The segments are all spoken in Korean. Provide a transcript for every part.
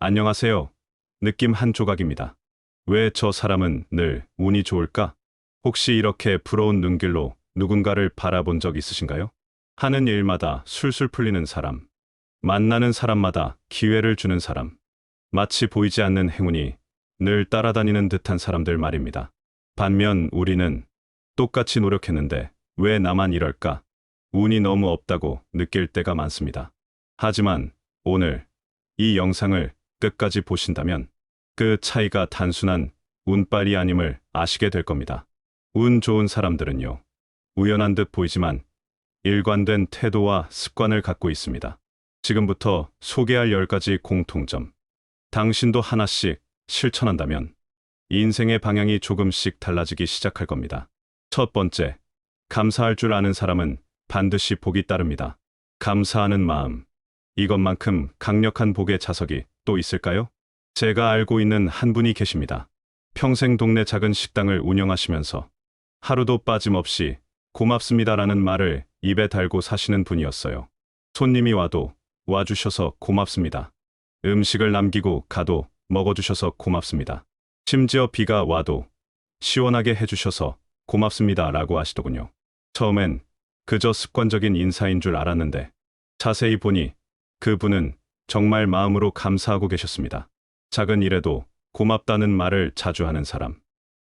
안녕하세요. 느낌 한 조각입니다. 왜 저 사람은 늘 운이 좋을까? 혹시 이렇게 부러운 눈길로 누군가를 바라본 적 있으신가요? 하는 일마다 술술 풀리는 사람, 만나는 사람마다 기회를 주는 사람, 마치 보이지 않는 행운이 늘 따라다니는 듯한 사람들 말입니다. 반면 우리는 똑같이 노력했는데 왜 나만 이럴까? 운이 너무 없다고 느낄 때가 많습니다. 하지만 오늘 이 영상을 끝까지 보신다면 그 차이가 단순한 운빨이 아님을 아시게 될 겁니다. 운 좋은 사람들은요, 우연한 듯 보이지만 일관된 태도와 습관을 갖고 있습니다. 지금부터 소개할 10가지 공통점. 당신도 하나씩 실천한다면 인생의 방향이 조금씩 달라지기 시작할 겁니다. 첫 번째, 감사할 줄 아는 사람은 반드시 복이 따릅니다. 감사하는 마음. 이것만큼 강력한 복의 자석이 또 있을까요? 제가 알고 있는 한 분이 계십니다. 평생 동네 작은 식당을 운영하시면서 하루도 빠짐없이 고맙습니다라는 말을 입에 달고 사시는 분이었어요. 손님이 와도 와주셔서 고맙습니다. 음식을 남기고 가도 먹어주셔서 고맙습니다. 심지어 비가 와도 시원하게 해주셔서 고맙습니다 라고 하시더군요. 처음엔 그저 습관적인 인사인 줄 알았는데 자세히 보니 그분은 정말 마음으로 감사하고 계셨습니다. 작은 일에도 고맙다는 말을 자주 하는 사람.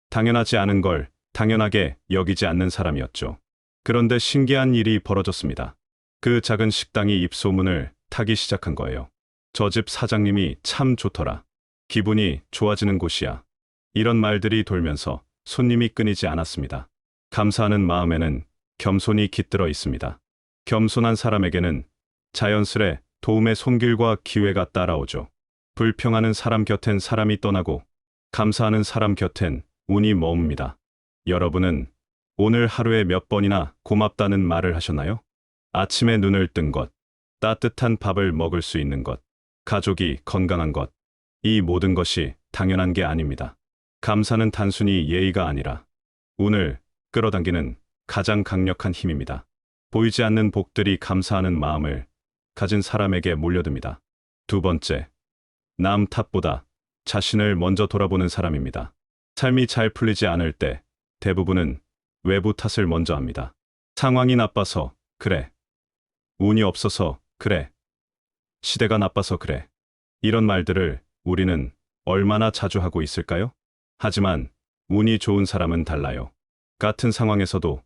당연하지 않은 걸 당연하게 여기지 않는 사람이었죠. 그런데 신기한 일이 벌어졌습니다. 그 작은 식당이 입소문을 타기 시작한 거예요. 저 집 사장님이 참 좋더라. 기분이 좋아지는 곳이야. 이런 말들이 돌면서 손님이 끊이지 않았습니다. 감사하는 마음에는 겸손이 깃들어 있습니다. 겸손한 사람에게는 자연스레 도움의 손길과 기회가 따라오죠. 불평하는 사람 곁엔 사람이 떠나고 감사하는 사람 곁엔 운이 머뭅니다. 여러분은 오늘 하루에 몇 번이나 고맙다는 말을 하셨나요? 아침에 눈을 뜬 것, 따뜻한 밥을 먹을 수 있는 것, 가족이 건강한 것, 이 모든 것이 당연한 게 아닙니다. 감사는 단순히 예의가 아니라 운을 끌어당기는 가장 강력한 힘입니다. 보이지 않는 복들이 감사하는 마음을 가진 사람에게 몰려듭니다. 두 번째, 남 탓보다 자신을 먼저 돌아보는 사람입니다. 삶이 잘 풀리지 않을 때 대부분은 외부 탓을 먼저 합니다. 상황이 나빠서 그래. 운이 없어서 그래. 시대가 나빠서 그래. 이런 말들을 우리는 얼마나 자주 하고 있을까요? 하지만 운이 좋은 사람은 달라요. 같은 상황에서도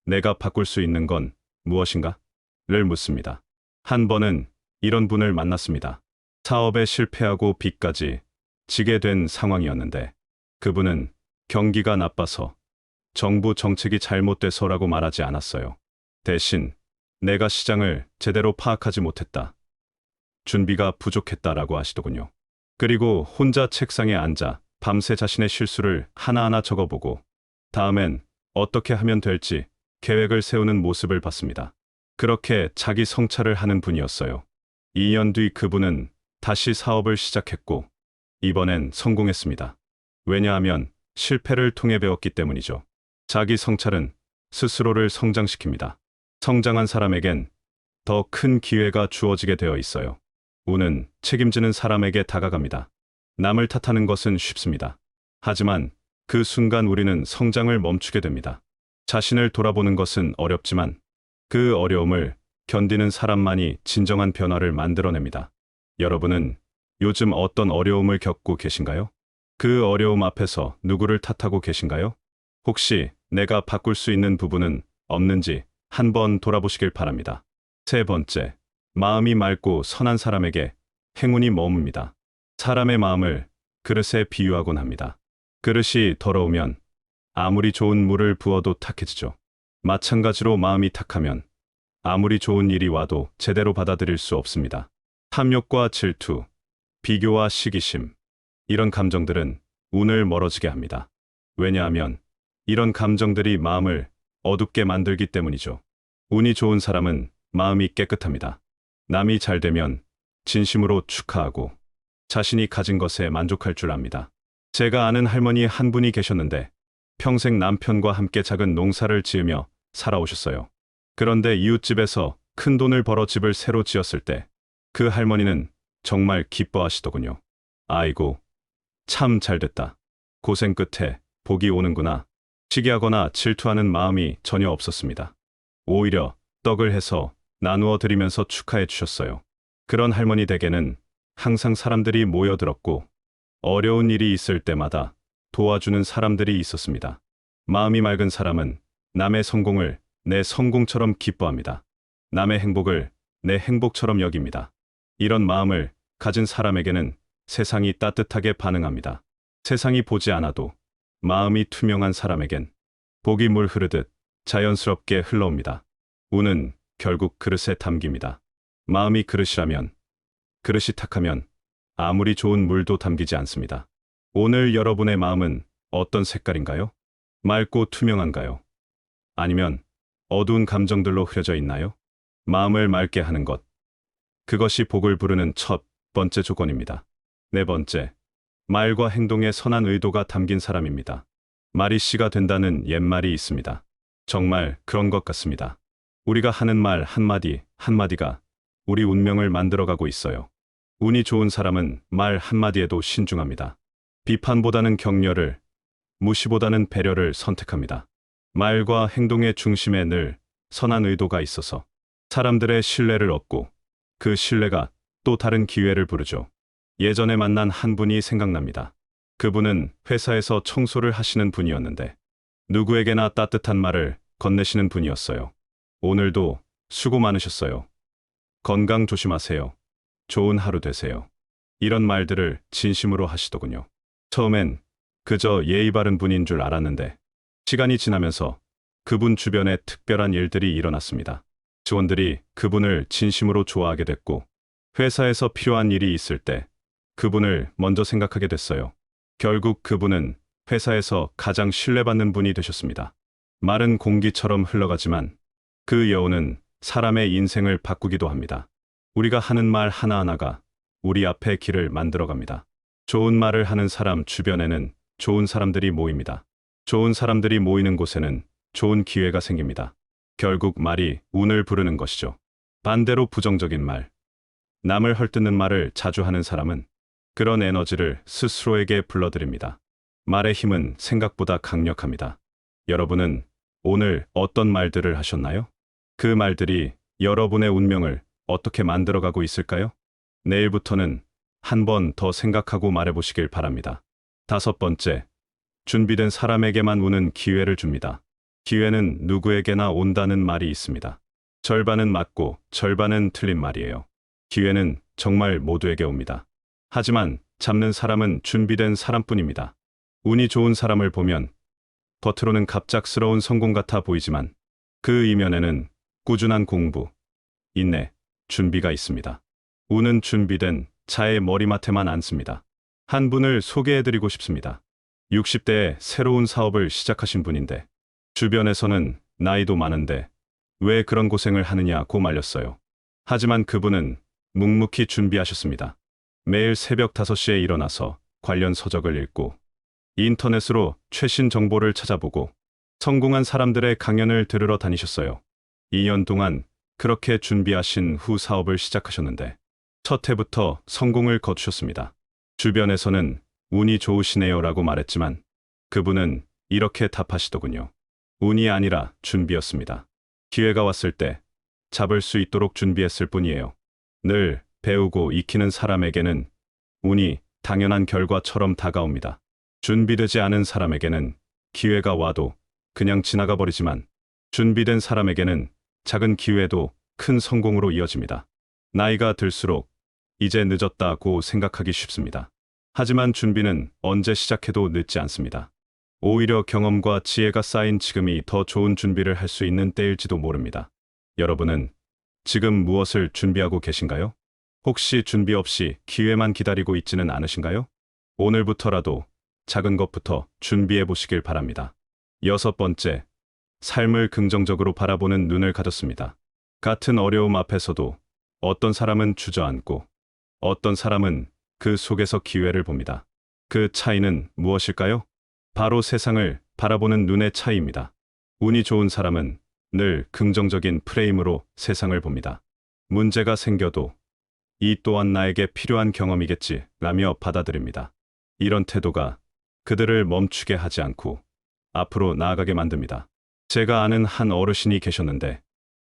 내가 바꿀 수 있는 건 무엇인가? 를 묻습니다. 한 번은 이런 분을 만났습니다. 사업에 실패하고 빚까지 지게 된 상황이었는데 그분은 경기가 나빠서 정부 정책이 잘못돼서라고 말하지 않았어요. 대신 내가 시장을 제대로 파악하지 못했다. 준비가 부족했다라고 하시더군요. 그리고 혼자 책상에 앉아 밤새 자신의 실수를 하나하나 적어보고 다음엔 어떻게 하면 될지 계획을 세우는 모습을 봤습니다. 그렇게 자기 성찰을 하는 분이었어요. 2년 뒤 그분은 다시 사업을 시작했고 이번엔 성공했습니다. 왜냐하면 실패를 통해 배웠기 때문이죠. 자기 성찰은 스스로를 성장시킵니다. 성장한 사람에겐 더 큰 기회가 주어지게 되어 있어요. 운은 책임지는 사람에게 다가갑니다. 남을 탓하는 것은 쉽습니다. 하지만 그 순간 우리는 성장을 멈추게 됩니다. 자신을 돌아보는 것은 어렵지만 그 어려움을 견디는 사람만이 진정한 변화를 만들어냅니다. 여러분은 요즘 어떤 어려움을 겪고 계신가요? 그 어려움 앞에서 누구를 탓하고 계신가요? 혹시 내가 바꿀 수 있는 부분은 없는지 한번 돌아보시길 바랍니다. 세 번째, 마음이 맑고 선한 사람에게 행운이 머뭅니다. 사람의 마음을 그릇에 비유하곤 합니다. 그릇이 더러우면 아무리 좋은 물을 부어도 탁해지죠. 마찬가지로 마음이 탁하면 아무리 좋은 일이 와도 제대로 받아들일 수 없습니다. 탐욕과 질투, 비교와 시기심, 이런 감정들은 운을 멀어지게 합니다. 왜냐하면 이런 감정들이 마음을 어둡게 만들기 때문이죠. 운이 좋은 사람은 마음이 깨끗합니다. 남이 잘 되면 진심으로 축하하고 자신이 가진 것에 만족할 줄 압니다. 제가 아는 할머니 한 분이 계셨는데 평생 남편과 함께 작은 농사를 지으며 살아오셨어요. 그런데 이웃집에서 큰 돈을 벌어 집을 새로 지었을 때 그 할머니는 정말 기뻐하시더군요. 아이고, 참 잘됐다. 고생 끝에 복이 오는구나. 시기하거나 질투하는 마음이 전혀 없었습니다. 오히려 떡을 해서 나누어 드리면서 축하해 주셨어요. 그런 할머니 댁에는 항상 사람들이 모여들었고 어려운 일이 있을 때마다 도와주는 사람들이 있었습니다. 마음이 맑은 사람은 남의 성공을 내 성공처럼 기뻐합니다. 남의 행복을 내 행복처럼 여깁니다. 이런 마음을 가진 사람에게는 세상이 따뜻하게 반응합니다. 세상이 보지 않아도 마음이 투명한 사람에겐 복이 물 흐르듯 자연스럽게 흘러옵니다. 운은 결국 그릇에 담깁니다. 마음이 그릇이라면, 그릇이 탁하면 아무리 좋은 물도 담기지 않습니다. 오늘 여러분의 마음은 어떤 색깔인가요? 맑고 투명한가요? 아니면 어두운 감정들로 흐려져 있나요? 마음을 맑게 하는 것. 그것이 복을 부르는 첫 번째 조건입니다. 네 번째, 말과 행동에 선한 의도가 담긴 사람입니다. 말이 씨가 된다는 옛말이 있습니다. 정말 그런 것 같습니다. 우리가 하는 말 한마디 한마디가 우리 운명을 만들어가고 있어요. 운이 좋은 사람은 말 한마디에도 신중합니다. 비판보다는 격려를, 무시보다는 배려를 선택합니다. 말과 행동의 중심에 늘 선한 의도가 있어서 사람들의 신뢰를 얻고 그 신뢰가 또 다른 기회를 부르죠. 예전에 만난 한 분이 생각납니다. 그분은 회사에서 청소를 하시는 분이었는데 누구에게나 따뜻한 말을 건네시는 분이었어요. 오늘도 수고 많으셨어요. 건강 조심하세요. 좋은 하루 되세요. 이런 말들을 진심으로 하시더군요. 처음엔 그저 예의 바른 분인 줄 알았는데 시간이 지나면서 그분 주변에 특별한 일들이 일어났습니다. 직원들이 그분을 진심으로 좋아하게 됐고 회사에서 필요한 일이 있을 때 그분을 먼저 생각하게 됐어요. 결국 그분은 회사에서 가장 신뢰받는 분이 되셨습니다. 말은 공기처럼 흘러가지만 그 여운은 사람의 인생을 바꾸기도 합니다. 우리가 하는 말 하나하나가 우리 앞에 길을 만들어갑니다. 좋은 말을 하는 사람 주변에는 좋은 사람들이 모입니다. 좋은 사람들이 모이는 곳에는 좋은 기회가 생깁니다. 결국 말이 운을 부르는 것이죠. 반대로 부정적인 말, 남을 헐뜯는 말을 자주 하는 사람은 그런 에너지를 스스로에게 불러들입니다. 말의 힘은 생각보다 강력합니다. 여러분은 오늘 어떤 말들을 하셨나요? 그 말들이 여러분의 운명을 어떻게 만들어가고 있을까요? 내일부터는 한 번 더 생각하고 말해보시길 바랍니다. 다섯 번째, 준비된 사람에게만 운은 기회를 줍니다. 기회는 누구에게나 온다는 말이 있습니다. 절반은 맞고 절반은 틀린 말이에요. 기회는 정말 모두에게 옵니다. 하지만 잡는 사람은 준비된 사람뿐입니다. 운이 좋은 사람을 보면 겉으로는 갑작스러운 성공 같아 보이지만 그 이면에는 꾸준한 공부, 인내, 준비가 있습니다. 운은 준비된 자의 머리맡에만 앉습니다. 한 분을 소개해드리고 싶습니다. 60대에 새로운 사업을 시작하신 분인데 주변에서는 나이도 많은데 왜 그런 고생을 하느냐고 말렸어요. 하지만 그분은 묵묵히 준비하셨습니다. 매일 새벽 5시에 일어나서 관련 서적을 읽고 인터넷으로 최신 정보를 찾아보고 성공한 사람들의 강연을 들으러 다니셨어요. 2년 동안 그렇게 준비하신 후 사업을 시작하셨는데 첫 해부터 성공을 거두셨습니다. 주변에서는 운이 좋으시네요 라고 말했지만 그분은 이렇게 답하시더군요. 운이 아니라 준비였습니다. 기회가 왔을 때 잡을 수 있도록 준비했을 뿐이에요. 늘 배우고 익히는 사람에게는 운이 당연한 결과처럼 다가옵니다. 준비되지 않은 사람에게는 기회가 와도 그냥 지나가 버리지만 준비된 사람에게는 작은 기회도 큰 성공으로 이어집니다. 나이가 들수록 이제 늦었다고 생각하기 쉽습니다. 하지만 준비는 언제 시작해도 늦지 않습니다. 오히려 경험과 지혜가 쌓인 지금이 더 좋은 준비를 할 수 있는 때일지도 모릅니다. 여러분은 지금 무엇을 준비하고 계신가요? 혹시 준비 없이 기회만 기다리고 있지는 않으신가요? 오늘부터라도 작은 것부터 준비해 보시길 바랍니다. 여섯 번째, 삶을 긍정적으로 바라보는 눈을 가졌습니다. 같은 어려움 앞에서도 어떤 사람은 주저앉고 어떤 사람은 그 속에서 기회를 봅니다. 그 차이는 무엇일까요? 바로 세상을 바라보는 눈의 차이입니다. 운이 좋은 사람은 늘 긍정적인 프레임으로 세상을 봅니다. 문제가 생겨도 이 또한 나에게 필요한 경험이겠지 라며 받아들입니다. 이런 태도가 그들을 멈추게 하지 않고 앞으로 나아가게 만듭니다. 제가 아는 한 어르신이 계셨는데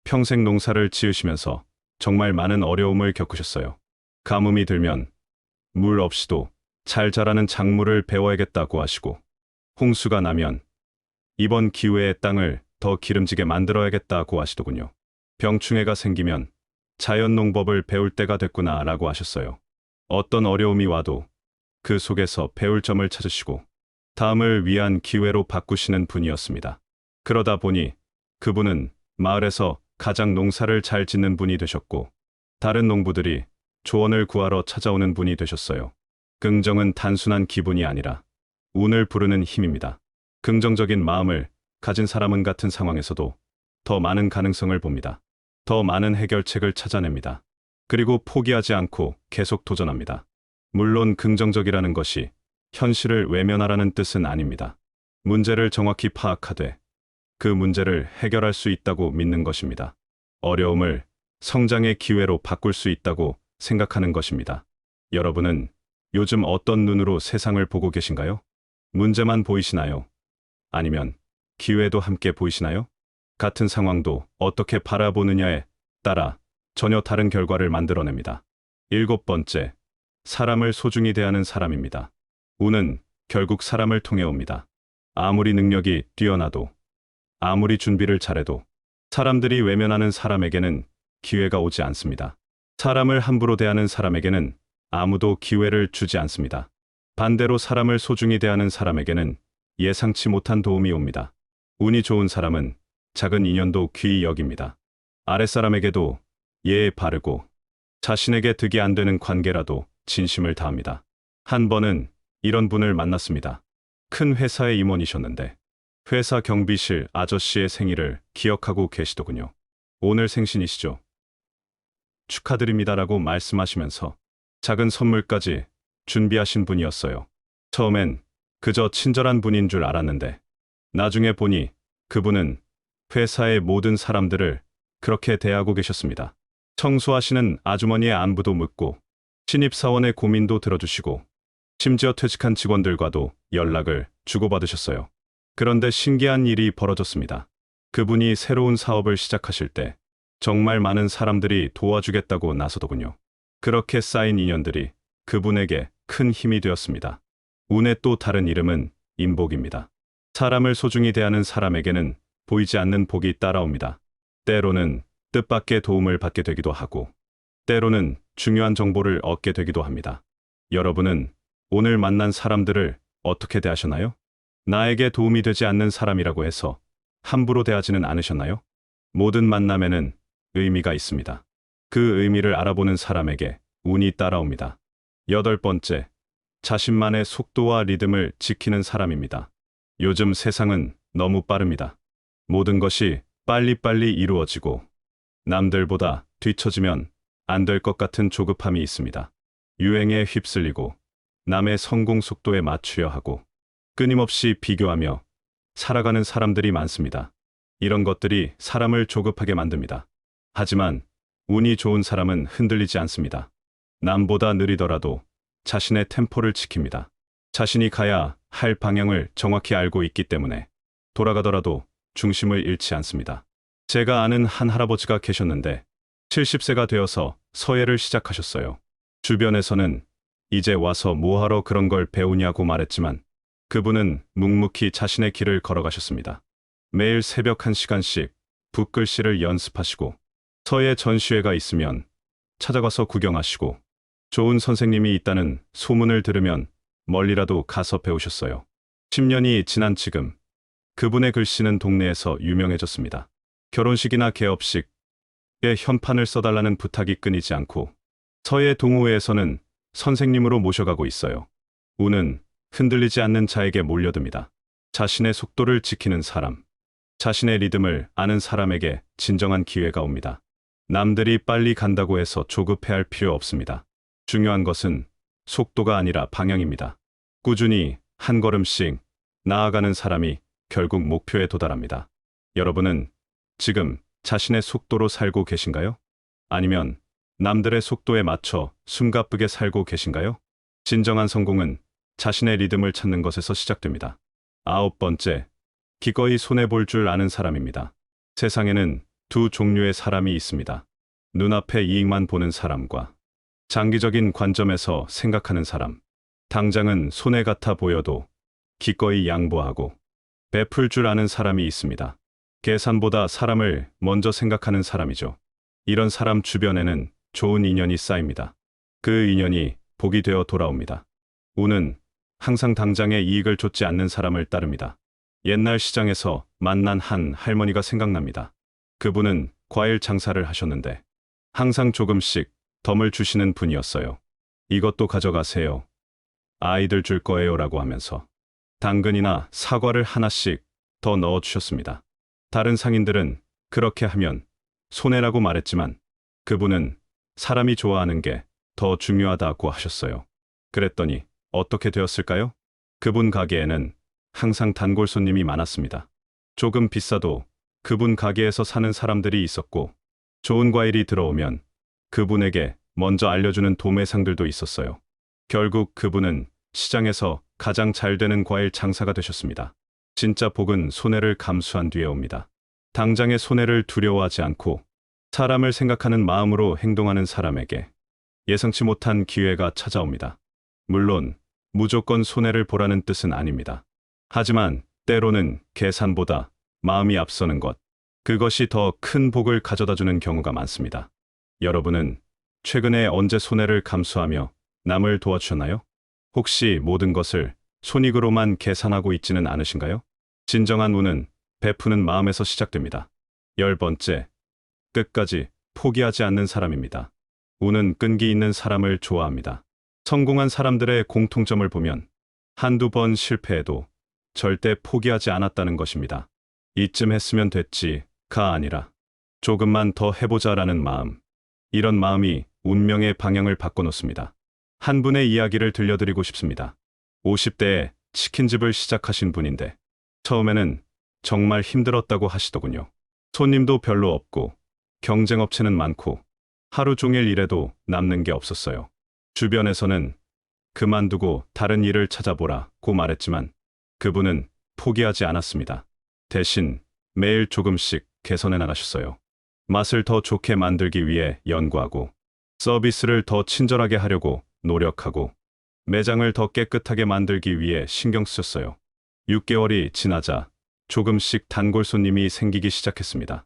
평생 농사를 지으시면서 정말 많은 어려움을 겪으셨어요. 가뭄이 들면 물 없이도 잘 자라는 작물을 베어야겠다고 하시고, 홍수가 나면 이번 기회에 땅을 더 기름지게 만들어야겠다고 하시더군요. 병충해가 생기면 자연농법을 배울 때가 됐구나 라고 하셨어요. 어떤 어려움이 와도 그 속에서 배울 점을 찾으시고 다음을 위한 기회로 바꾸시는 분이었습니다. 그러다 보니 그분은 마을에서 가장 농사를 잘 짓는 분이 되셨고, 다른 농부들이 조언을 구하러 찾아오는 분이 되셨어요. 긍정은 단순한 기분이 아니라 운을 부르는 힘입니다. 긍정적인 마음을 가진 사람은 같은 상황에서도 더 많은 가능성을 봅니다. 더 많은 해결책을 찾아냅니다. 그리고 포기하지 않고 계속 도전합니다. 물론 긍정적이라는 것이 현실을 외면하라는 뜻은 아닙니다. 문제를 정확히 파악하되 그 문제를 해결할 수 있다고 믿는 것입니다. 어려움을 성장의 기회로 바꿀 수 있다고 생각하는 것입니다. 여러분은 요즘 어떤 눈으로 세상을 보고 계신가요? 문제만 보이시나요? 아니면 기회도 함께 보이시나요? 같은 상황도 어떻게 바라보느냐에 따라 전혀 다른 결과를 만들어냅니다. 7번째, 사람을 소중히 대하는 사람입니다. 운은 결국 사람을 통해 옵니다. 아무리 능력이 뛰어나도, 아무리 준비를 잘해도 사람들이 외면하는 사람에게는 기회가 오지 않습니다. 사람을 함부로 대하는 사람에게는 아무도 기회를 주지 않습니다. 반대로 사람을 소중히 대하는 사람에게는 예상치 못한 도움이 옵니다. 운이 좋은 사람은 작은 인연도 귀히 여깁니다. 아랫사람에게도 예에 바르고 자신에게 득이 안 되는 관계라도 진심을 다합니다. 한 번은 이런 분을 만났습니다. 큰 회사의 임원이셨는데 회사 경비실 아저씨의 생일을 기억하고 계시더군요. 오늘 생신이시죠? 축하드립니다라고 말씀하시면서 작은 선물까지 준비하신 분이었어요. 처음엔 그저 친절한 분인 줄 알았는데 나중에 보니 그분은 회사의 모든 사람들을 그렇게 대하고 계셨습니다. 청소하시는 아주머니의 안부도 묻고 신입사원의 고민도 들어주시고 심지어 퇴직한 직원들과도 연락을 주고받으셨어요. 그런데 신기한 일이 벌어졌습니다. 그분이 새로운 사업을 시작하실 때 정말 많은 사람들이 도와주겠다고 나서더군요. 그렇게 쌓인 인연들이 그분에게 큰 힘이 되었습니다. 운의 또 다른 이름은 인복입니다. 사람을 소중히 대하는 사람에게는 보이지 않는 복이 따라옵니다. 때로는 뜻밖의 도움을 받게 되기도 하고, 때로는 중요한 정보를 얻게 되기도 합니다. 여러분은 오늘 만난 사람들을 어떻게 대하셨나요? 나에게 도움이 되지 않는 사람이라고 해서 함부로 대하지는 않으셨나요? 모든 만남에는 의미가 있습니다. 그 의미를 알아보는 사람에게 운이 따라옵니다. 8번째, 자신만의 속도와 리듬을 지키는 사람입니다. 요즘 세상은 너무 빠릅니다. 모든 것이 빨리빨리 이루어지고 남들보다 뒤처지면 안 될 것 같은 조급함이 있습니다. 유행에 휩쓸리고 남의 성공 속도에 맞추려 하고 끊임없이 비교하며 살아가는 사람들이 많습니다. 이런 것들이 사람을 조급하게 만듭니다. 하지만 운이 좋은 사람은 흔들리지 않습니다. 남보다 느리더라도 자신의 템포를 지킵니다. 자신이 가야 할 방향을 정확히 알고 있기 때문에 돌아가더라도 중심을 잃지 않습니다. 제가 아는 한 할아버지가 계셨는데 70세가 되어서 서예를 시작하셨어요. 주변에서는 이제 와서 뭐하러 그런 걸 배우냐고 말했지만 그분은 묵묵히 자신의 길을 걸어가셨습니다. 매일 새벽 1시간씩 붓글씨를 연습하시고 서예 전시회가 있으면 찾아가서 구경하시고 좋은 선생님이 있다는 소문을 들으면 멀리라도 가서 배우셨어요. 10년이 지난 지금 그분의 글씨는 동네에서 유명해졌습니다. 결혼식이나 개업식에 현판을 써달라는 부탁이 끊이지 않고 서예 동호회에서는 선생님으로 모셔가고 있어요. 운은 흔들리지 않는 자에게 몰려듭니다. 자신의 속도를 지키는 사람, 자신의 리듬을 아는 사람에게 진정한 기회가 옵니다. 남들이 빨리 간다고 해서 조급해할 필요 없습니다. 중요한 것은 속도가 아니라 방향입니다. 꾸준히 한 걸음씩 나아가는 사람이 결국 목표에 도달합니다. 여러분은 지금 자신의 속도로 살고 계신가요? 아니면 남들의 속도에 맞춰 숨가쁘게 살고 계신가요? 진정한 성공은 자신의 리듬을 찾는 것에서 시작됩니다. 아홉 번째, 기꺼이 손해볼 줄 아는 사람입니다. 세상에는 두 종류의 사람이 있습니다. 눈앞의 이익만 보는 사람과 장기적인 관점에서 생각하는 사람. 당장은 손해 같아 보여도 기꺼이 양보하고 베풀 줄 아는 사람이 있습니다. 계산보다 사람을 먼저 생각하는 사람이죠. 이런 사람 주변에는 좋은 인연이 쌓입니다. 그 인연이 복이 되어 돌아옵니다. 운은 항상 당장의 이익을 좇지 않는 사람을 따릅니다. 옛날 시장에서 만난 한 할머니가 생각납니다. 그분은 과일 장사를 하셨는데 항상 조금씩 덤을 주시는 분이었어요. 이것도 가져가세요. 아이들 줄 거예요라고 하면서 당근이나 사과를 하나씩 더 넣어 주셨습니다. 다른 상인들은 그렇게 하면 손해라고 말했지만 그분은 사람이 좋아하는 게 더 중요하다고 하셨어요. 그랬더니 어떻게 되었을까요? 그분 가게에는 항상 단골 손님이 많았습니다. 조금 비싸도 그분 가게에서 사는 사람들이 있었고 좋은 과일이 들어오면 그분에게 먼저 알려주는 도매상들도 있었어요. 결국 그분은 시장에서 가장 잘 되는 과일 장사가 되셨습니다. 진짜 복은 손해를 감수한 뒤에 옵니다. 당장의 손해를 두려워하지 않고 사람을 생각하는 마음으로 행동하는 사람에게 예상치 못한 기회가 찾아옵니다. 물론 무조건 손해를 보라는 뜻은 아닙니다. 하지만 때로는 계산보다 마음이 앞서는 것, 그것이 더 큰 복을 가져다주는 경우가 많습니다. 여러분은 최근에 언제 손해를 감수하며 남을 도와주셨나요? 혹시 모든 것을 손익으로만 계산하고 있지는 않으신가요? 진정한 운은 베푸는 마음에서 시작됩니다. 열 번째, 끝까지 포기하지 않는 사람입니다. 운은 끈기 있는 사람을 좋아합니다. 성공한 사람들의 공통점을 보면 한두 번 실패해도 절대 포기하지 않았다는 것입니다. 이쯤 했으면 됐지가 아니라 조금만 더 해보자라는 마음. 이런 마음이 운명의 방향을 바꿔놓습니다. 한 분의 이야기를 들려드리고 싶습니다. 50대에 치킨집을 시작하신 분인데 처음에는 정말 힘들었다고 하시더군요. 손님도 별로 없고 경쟁업체는 많고 하루 종일 일해도 남는 게 없었어요. 주변에서는 그만두고 다른 일을 찾아보라고 말했지만 그분은 포기하지 않았습니다. 대신 매일 조금씩 개선해 나가셨어요. 맛을 더 좋게 만들기 위해 연구하고 서비스를 더 친절하게 하려고 노력하고 매장을 더 깨끗하게 만들기 위해 신경 쓰셨어요. 6개월이 지나자 조금씩 단골 손님이 생기기 시작했습니다.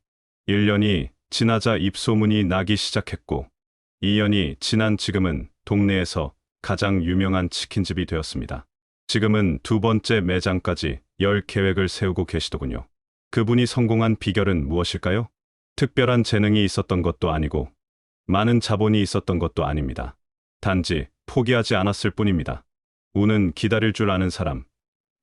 1년이 지나자 입소문이 나기 시작했고 2년이 지난 지금은 동네에서 가장 유명한 치킨집이 되었습니다. 지금은 두 번째 매장까지 열 계획을 세우고 계시더군요. 그분이 성공한 비결은 무엇일까요? 특별한 재능이 있었던 것도 아니고 많은 자본이 있었던 것도 아닙니다. 단지 포기하지 않았을 뿐입니다. 운은 기다릴 줄 아는 사람,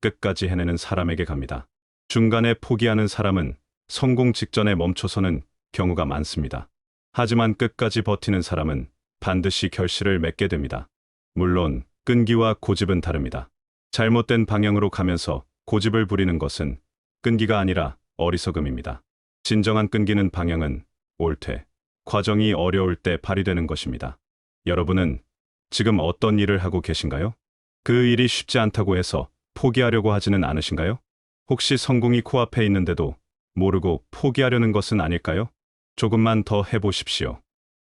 끝까지 해내는 사람에게 갑니다. 중간에 포기하는 사람은 성공 직전에 멈춰서는 경우가 많습니다. 하지만 끝까지 버티는 사람은 반드시 결실을 맺게 됩니다. 물론 끈기와 고집은 다릅니다. 잘못된 방향으로 가면서 고집을 부리는 것은 끈기가 아니라 어리석음입니다. 진정한 끈기는 방향은 올 때, 과정이 어려울 때 발휘되는 것입니다. 여러분은 지금 어떤 일을 하고 계신가요? 그 일이 쉽지 않다고 해서 포기하려고 하지는 않으신가요? 혹시 성공이 코앞에 있는데도 모르고 포기하려는 것은 아닐까요? 조금만 더 해보십시오.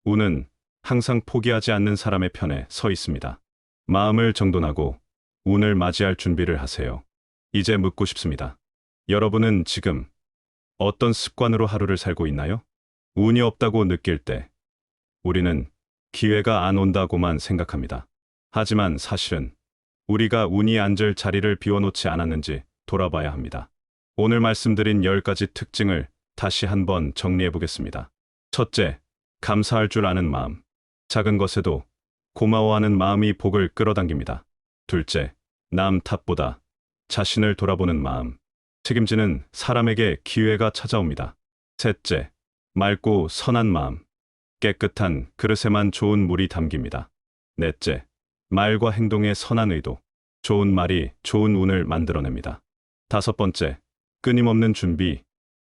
운은 항상 포기하지 않는 사람의 편에 서 있습니다. 마음을 정돈하고 운을 맞이할 준비를 하세요. 이제 묻고 싶습니다. 여러분은 지금 어떤 습관으로 하루를 살고 있나요? 운이 없다고 느낄 때 우리는 기회가 안 온다고만 생각합니다. 하지만 사실은 우리가 운이 앉을 자리를 비워놓지 않았는지 돌아봐야 합니다. 오늘 말씀드린 10가지 특징을 다시 한번 정리해 보겠습니다. 첫째, 감사할 줄 아는 마음. 작은 것에도 고마워하는 마음이 복을 끌어당깁니다. 둘째, 남 탓보다 자신을 돌아보는 마음. 책임지는 사람에게 기회가 찾아옵니다. 셋째, 맑고 선한 마음. 깨끗한 그릇에만 좋은 물이 담깁니다. 넷째, 말과 행동의 선한 의도. 좋은 말이 좋은 운을 만들어냅니다. 다섯 번째, 끊임없는 준비.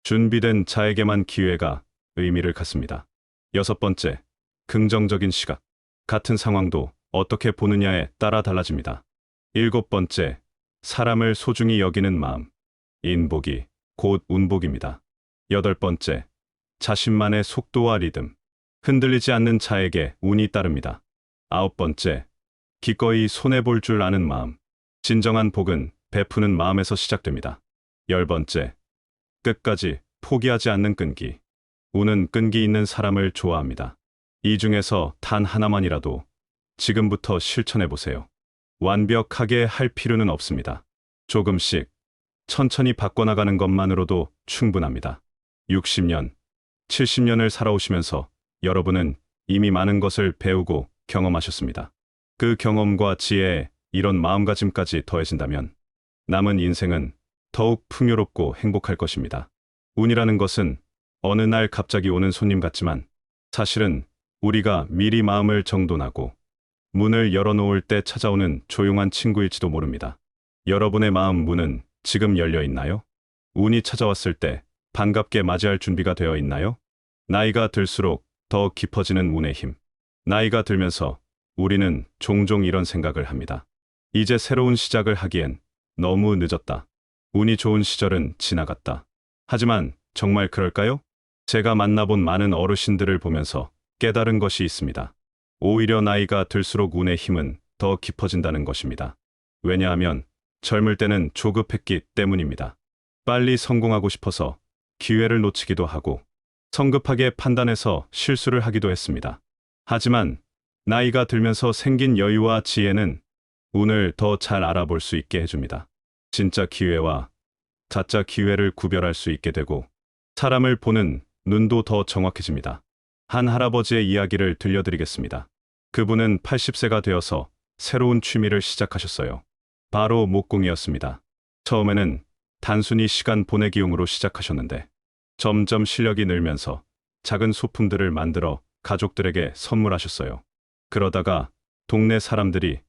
준비된 자에게만 기회가 의미를 갖습니다. 여섯 번째, 긍정적인 시각. 같은 상황도 어떻게 보느냐에 따라 달라집니다. 일곱 번째, 사람을 소중히 여기는 마음. 인복이 곧 운복입니다. 여덟 번째, 자신만의 속도와 리듬. 흔들리지 않는 자에게 운이 따릅니다. 아홉 번째, 기꺼이 손해볼 줄 아는 마음. 진정한 복은 베푸는 마음에서 시작됩니다. 열 번째, 끝까지 포기하지 않는 끈기. 운은 끈기 있는 사람을 좋아합니다. 이 중에서 단 하나만이라도 지금부터 실천해 보세요. 완벽하게 할 필요는 없습니다. 조금씩, 천천히 바꿔나가는 것만으로도 충분합니다. 60년, 70년을 살아오시면서 여러분은 이미 많은 것을 배우고 경험하셨습니다. 그 경험과 지혜에 이런 마음가짐까지 더해진다면 남은 인생은 더욱 풍요롭고 행복할 것입니다. 운이라는 것은 어느 날 갑자기 오는 손님 같지만 사실은 우리가 미리 마음을 정돈하고 문을 열어놓을 때 찾아오는 조용한 친구일지도 모릅니다. 여러분의 마음 문은 지금 열려 있나요? 운이 찾아왔을 때 반갑게 맞이할 준비가 되어 있나요? 나이가 들수록 더 깊어지는 운의 힘. 나이가 들면서 우리는 종종 이런 생각을 합니다. 이제 새로운 시작을 하기엔 너무 늦었다. 운이 좋은 시절은 지나갔다. 하지만 정말 그럴까요? 제가 만나본 많은 어르신들을 보면서 깨달은 것이 있습니다. 오히려 나이가 들수록 운의 힘은 더 깊어진다는 것입니다. 왜냐하면 젊을 때는 조급했기 때문입니다. 빨리 성공하고 싶어서 기회를 놓치기도 하고 성급하게 판단해서 실수를 하기도 했습니다. 하지만 나이가 들면서 생긴 여유와 지혜는 운을 더 잘 알아볼 수 있게 해줍니다. 진짜 기회와 가짜 기회를 구별할 수 있게 되고 사람을 보는 눈도 더 정확해집니다. 한 할아버지의 이야기를 들려드리겠습니다. 그분은 80세가 되어서 새로운 취미를 시작하셨어요. 바로 목공이었습니다. 처음에는 단순히 시간 보내기용으로 시작하셨는데 점점 실력이 늘면서 작은 소품들을 만들어 가족들에게 선물하셨어요. 그러다가 동네 사람들이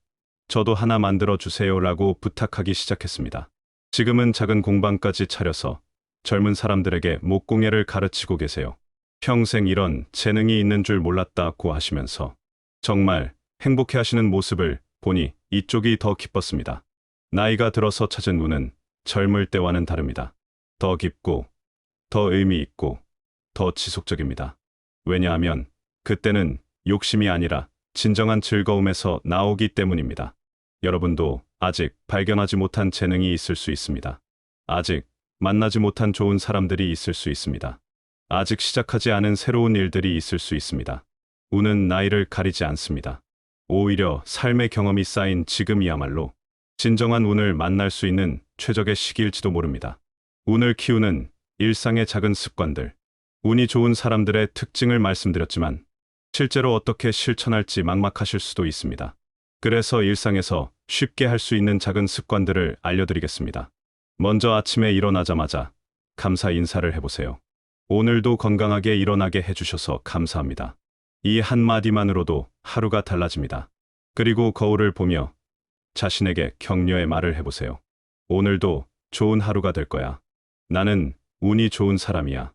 저도 하나 만들어 주세요라고 부탁하기 시작했습니다. 지금은 작은 공방까지 차려서 젊은 사람들에게 목공예를 가르치고 계세요. 평생 이런 재능이 있는 줄 몰랐다고 하시면서 정말 행복해하시는 모습을 보니 이쪽이 더 기뻤습니다. 나이가 들어서 찾은 운은 젊을 때와는 다릅니다. 더 깊고, 더 의미 있고, 더 지속적입니다. 왜냐하면 그때는 욕심이 아니라 진정한 즐거움에서 나오기 때문입니다. 여러분도 아직 발견하지 못한 재능이 있을 수 있습니다. 아직 만나지 못한 좋은 사람들이 있을 수 있습니다. 아직 시작하지 않은 새로운 일들이 있을 수 있습니다. 운은 나이를 가리지 않습니다. 오히려 삶의 경험이 쌓인 지금이야말로 진정한 운을 만날 수 있는 최적의 시기일지도 모릅니다. 운을 키우는 일상의 작은 습관들. 운이 좋은 사람들의 특징을 말씀드렸지만 실제로 어떻게 실천할지 막막하실 수도 있습니다. 그래서 일상에서 쉽게 할 수 있는 작은 습관들을 알려드리겠습니다. 먼저 아침에 일어나자마자 감사 인사를 해보세요. 오늘도 건강하게 일어나게 해주셔서 감사합니다. 이 한마디만으로도 하루가 달라집니다. 그리고 거울을 보며 자신에게 격려의 말을 해보세요. 오늘도 좋은 하루가 될 거야. 나는 운이 좋은 사람이야.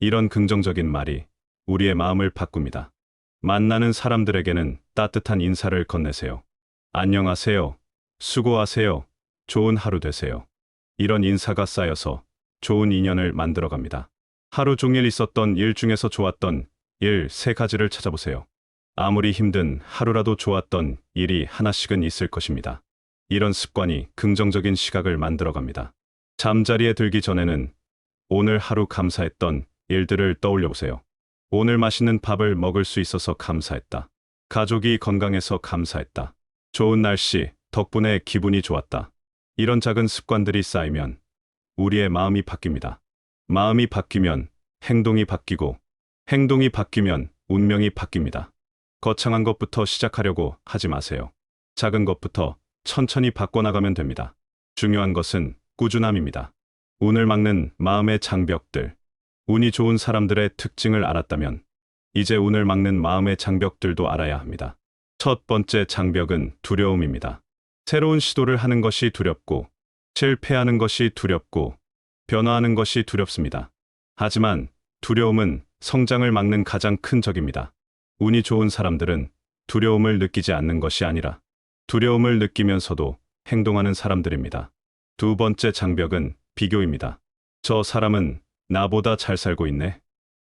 이런 긍정적인 말이 우리의 마음을 바꿉니다. 만나는 사람들에게는 따뜻한 인사를 건네세요. 안녕하세요. 수고하세요. 좋은 하루 되세요. 이런 인사가 쌓여서 좋은 인연을 만들어갑니다. 하루 종일 있었던 일 중에서 좋았던 일 3가지를 찾아보세요. 아무리 힘든 하루라도 좋았던 일이 하나씩은 있을 것입니다. 이런 습관이 긍정적인 시각을 만들어갑니다. 잠자리에 들기 전에는 오늘 하루 감사했던 일들을 떠올려 보세요. 오늘 맛있는 밥을 먹을 수 있어서 감사했다. 가족이 건강해서 감사했다. 좋은 날씨 덕분에 기분이 좋았다. 이런 작은 습관들이 쌓이면 우리의 마음이 바뀝니다. 마음이 바뀌면 행동이 바뀌고 행동이 바뀌면 운명이 바뀝니다. 거창한 것부터 시작하려고 하지 마세요. 작은 것부터 천천히 바꿔나가면 됩니다. 중요한 것은 꾸준함입니다. 운을 막는 마음의 장벽들. 운이 좋은 사람들의 특징을 알았다면 이제 운을 막는 마음의 장벽들도 알아야 합니다. 첫 번째 장벽은 두려움입니다. 새로운 시도를 하는 것이 두렵고 실패하는 것이 두렵고 변화하는 것이 두렵습니다. 하지만 두려움은 성장을 막는 가장 큰 적입니다. 운이 좋은 사람들은 두려움을 느끼지 않는 것이 아니라 두려움을 느끼면서도 행동하는 사람들입니다. 두 번째 장벽은 비교입니다. 저 사람은 나보다 잘 살고 있네.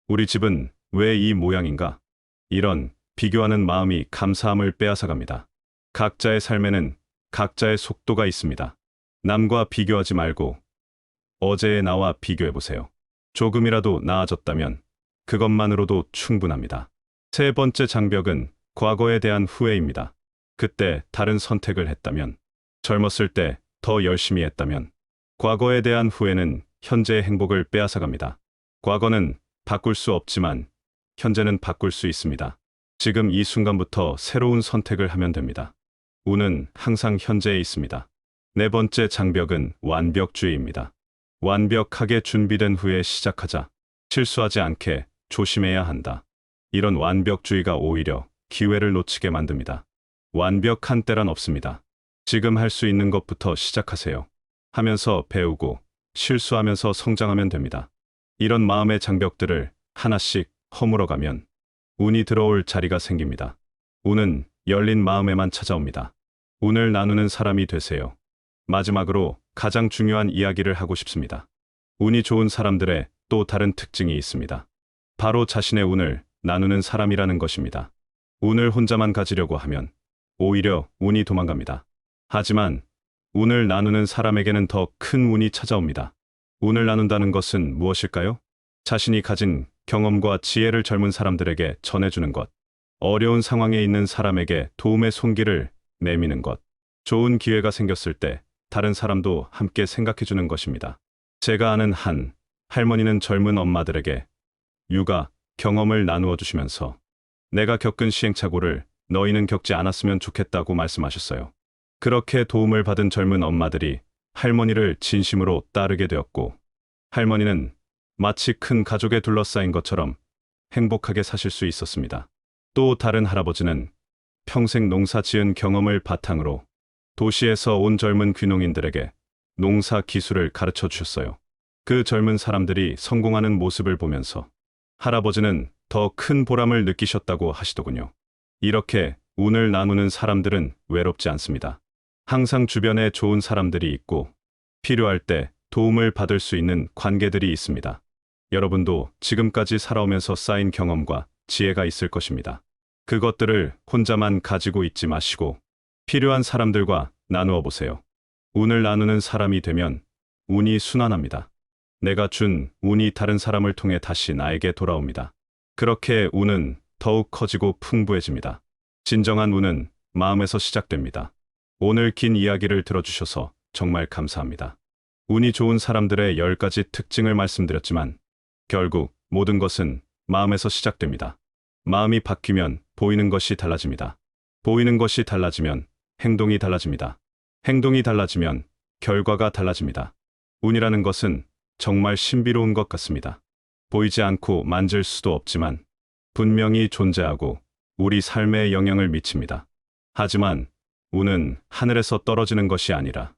우리 집은 왜 이 모양인가? 이런 비교하는 마음이 감사함을 빼앗아갑니다. 각자의 삶에는 각자의 속도가 있습니다. 남과 비교하지 말고 어제의 나와 비교해보세요. 조금이라도 나아졌다면 그것만으로도 충분합니다. 세 번째 장벽은 과거에 대한 후회입니다. 그때 다른 선택을 했다면, 젊었을 때 더 열심히 했다면, 과거에 대한 후회는 현재의 행복을 빼앗아갑니다. 과거는 바꿀 수 없지만 현재는 바꿀 수 있습니다. 지금 이 순간부터 새로운 선택을 하면 됩니다. 운은 항상 현재에 있습니다. 네 번째 장벽은 완벽주의입니다. 완벽하게 준비된 후에 시작하자. 실수하지 않게 조심해야 한다. 이런 완벽주의가 오히려 기회를 놓치게 만듭니다. 완벽한 때란 없습니다. 지금 할 수 있는 것부터 시작하세요. 하면서 배우고 실수하면서 성장하면 됩니다. 이런 마음의 장벽들을 하나씩 허물어가면 운이 들어올 자리가 생깁니다. 운은 열린 마음에만 찾아옵니다. 운을 나누는 사람이 되세요. 마지막으로 가장 중요한 이야기를 하고 싶습니다. 운이 좋은 사람들의 또 다른 특징이 있습니다. 바로 자신의 운을 나누는 사람이라는 것입니다. 운을 혼자만 가지려고 하면 오히려 운이 도망갑니다. 하지만 운을 나누는 사람에게는 더 큰 운이 찾아옵니다. 운을 나눈다는 것은 무엇일까요? 자신이 가진 경험과 지혜를 젊은 사람들에게 전해주는 것, 어려운 상황에 있는 사람에게 도움의 손길을 내미는 것, 좋은 기회가 생겼을 때 다른 사람도 함께 생각해주는 것입니다. 제가 아는 한 할머니는 젊은 엄마들에게 육아 경험을 나누어 주시면서 내가 겪은 시행착오를 너희는 겪지 않았으면 좋겠다고 말씀하셨어요. 그렇게 도움을 받은 젊은 엄마들이 할머니를 진심으로 따르게 되었고, 할머니는 마치 큰 가족에 둘러싸인 것처럼 행복하게 사실 수 있었습니다. 또 다른 할아버지는 평생 농사 지은 경험을 바탕으로 도시에서 온 젊은 귀농인들에게 농사 기술을 가르쳐 주셨어요. 그 젊은 사람들이 성공하는 모습을 보면서 할아버지는 더 큰 보람을 느끼셨다고 하시더군요. 이렇게 운을 나누는 사람들은 외롭지 않습니다. 항상 주변에 좋은 사람들이 있고 필요할 때 도움을 받을 수 있는 관계들이 있습니다. 여러분도 지금까지 살아오면서 쌓인 경험과 지혜가 있을 것입니다. 그것들을 혼자만 가지고 있지 마시고 필요한 사람들과 나누어 보세요. 운을 나누는 사람이 되면 운이 순환합니다. 내가 준 운이 다른 사람을 통해 다시 나에게 돌아옵니다. 그렇게 운은 더욱 커지고 풍부해집니다. 진정한 운은 마음에서 시작됩니다. 오늘 긴 이야기를 들어주셔서 정말 감사합니다. 운이 좋은 사람들의 10가지 특징을 말씀드렸지만 결국 모든 것은 마음에서 시작됩니다. 마음이 바뀌면 보이는 것이 달라집니다. 보이는 것이 달라지면 행동이 달라집니다. 행동이 달라지면 결과가 달라집니다. 운이라는 것은 정말 신비로운 것 같습니다. 보이지 않고 만질 수도 없지만 분명히 존재하고 우리 삶에 영향을 미칩니다. 하지만 운은 하늘에서 떨어지는 것이 아니라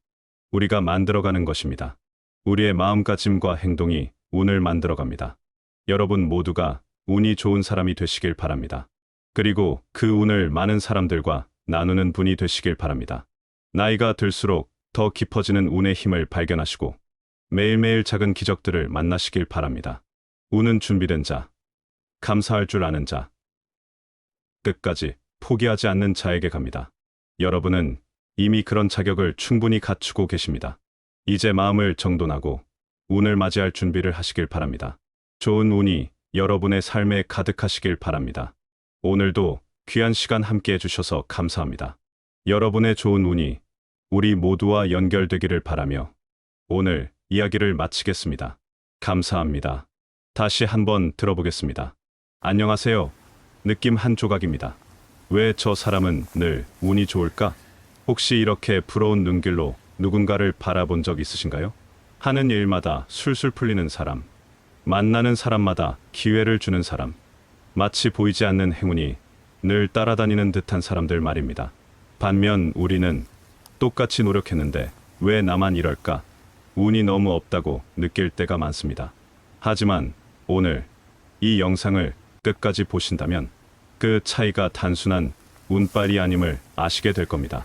우리가 만들어가는 것입니다. 우리의 마음가짐과 행동이 운을 만들어갑니다. 여러분 모두가 운이 좋은 사람이 되시길 바랍니다. 그리고 그 운을 많은 사람들과 나누는 분이 되시길 바랍니다. 나이가 들수록 더 깊어지는 운의 힘을 발견하시고 매일매일 작은 기적들을 만나시길 바랍니다. 운은 준비된 자, 감사할 줄 아는 자, 끝까지 포기하지 않는 자에게 갑니다. 여러분은 이미 그런 자격을 충분히 갖추고 계십니다. 이제 마음을 정돈하고 운을 맞이할 준비를 하시길 바랍니다. 좋은 운이 여러분의 삶에 가득하시길 바랍니다. 오늘도 귀한 시간 함께 해주셔서 감사합니다. 여러분의 좋은 운이 우리 모두와 연결되기를 바라며 오늘 이야기를 마치겠습니다. 감사합니다. 다시 한번 들어보겠습니다. 안녕하세요. 느낌 한 조각입니다. 왜 저 사람은 늘 운이 좋을까? 혹시 이렇게 부러운 눈길로 누군가를 바라본 적 있으신가요? 하는 일마다 술술 풀리는 사람, 만나는 사람마다 기회를 주는 사람, 마치 보이지 않는 행운이 늘 따라다니는 듯한 사람들 말입니다. 반면 우리는 똑같이 노력했는데 왜 나만 이럴까? 운이 너무 없다고 느낄 때가 많습니다. 하지만 오늘 이 영상을 끝까지 보신다면 그 차이가 단순한 운빨이 아님을 아시게 될 겁니다.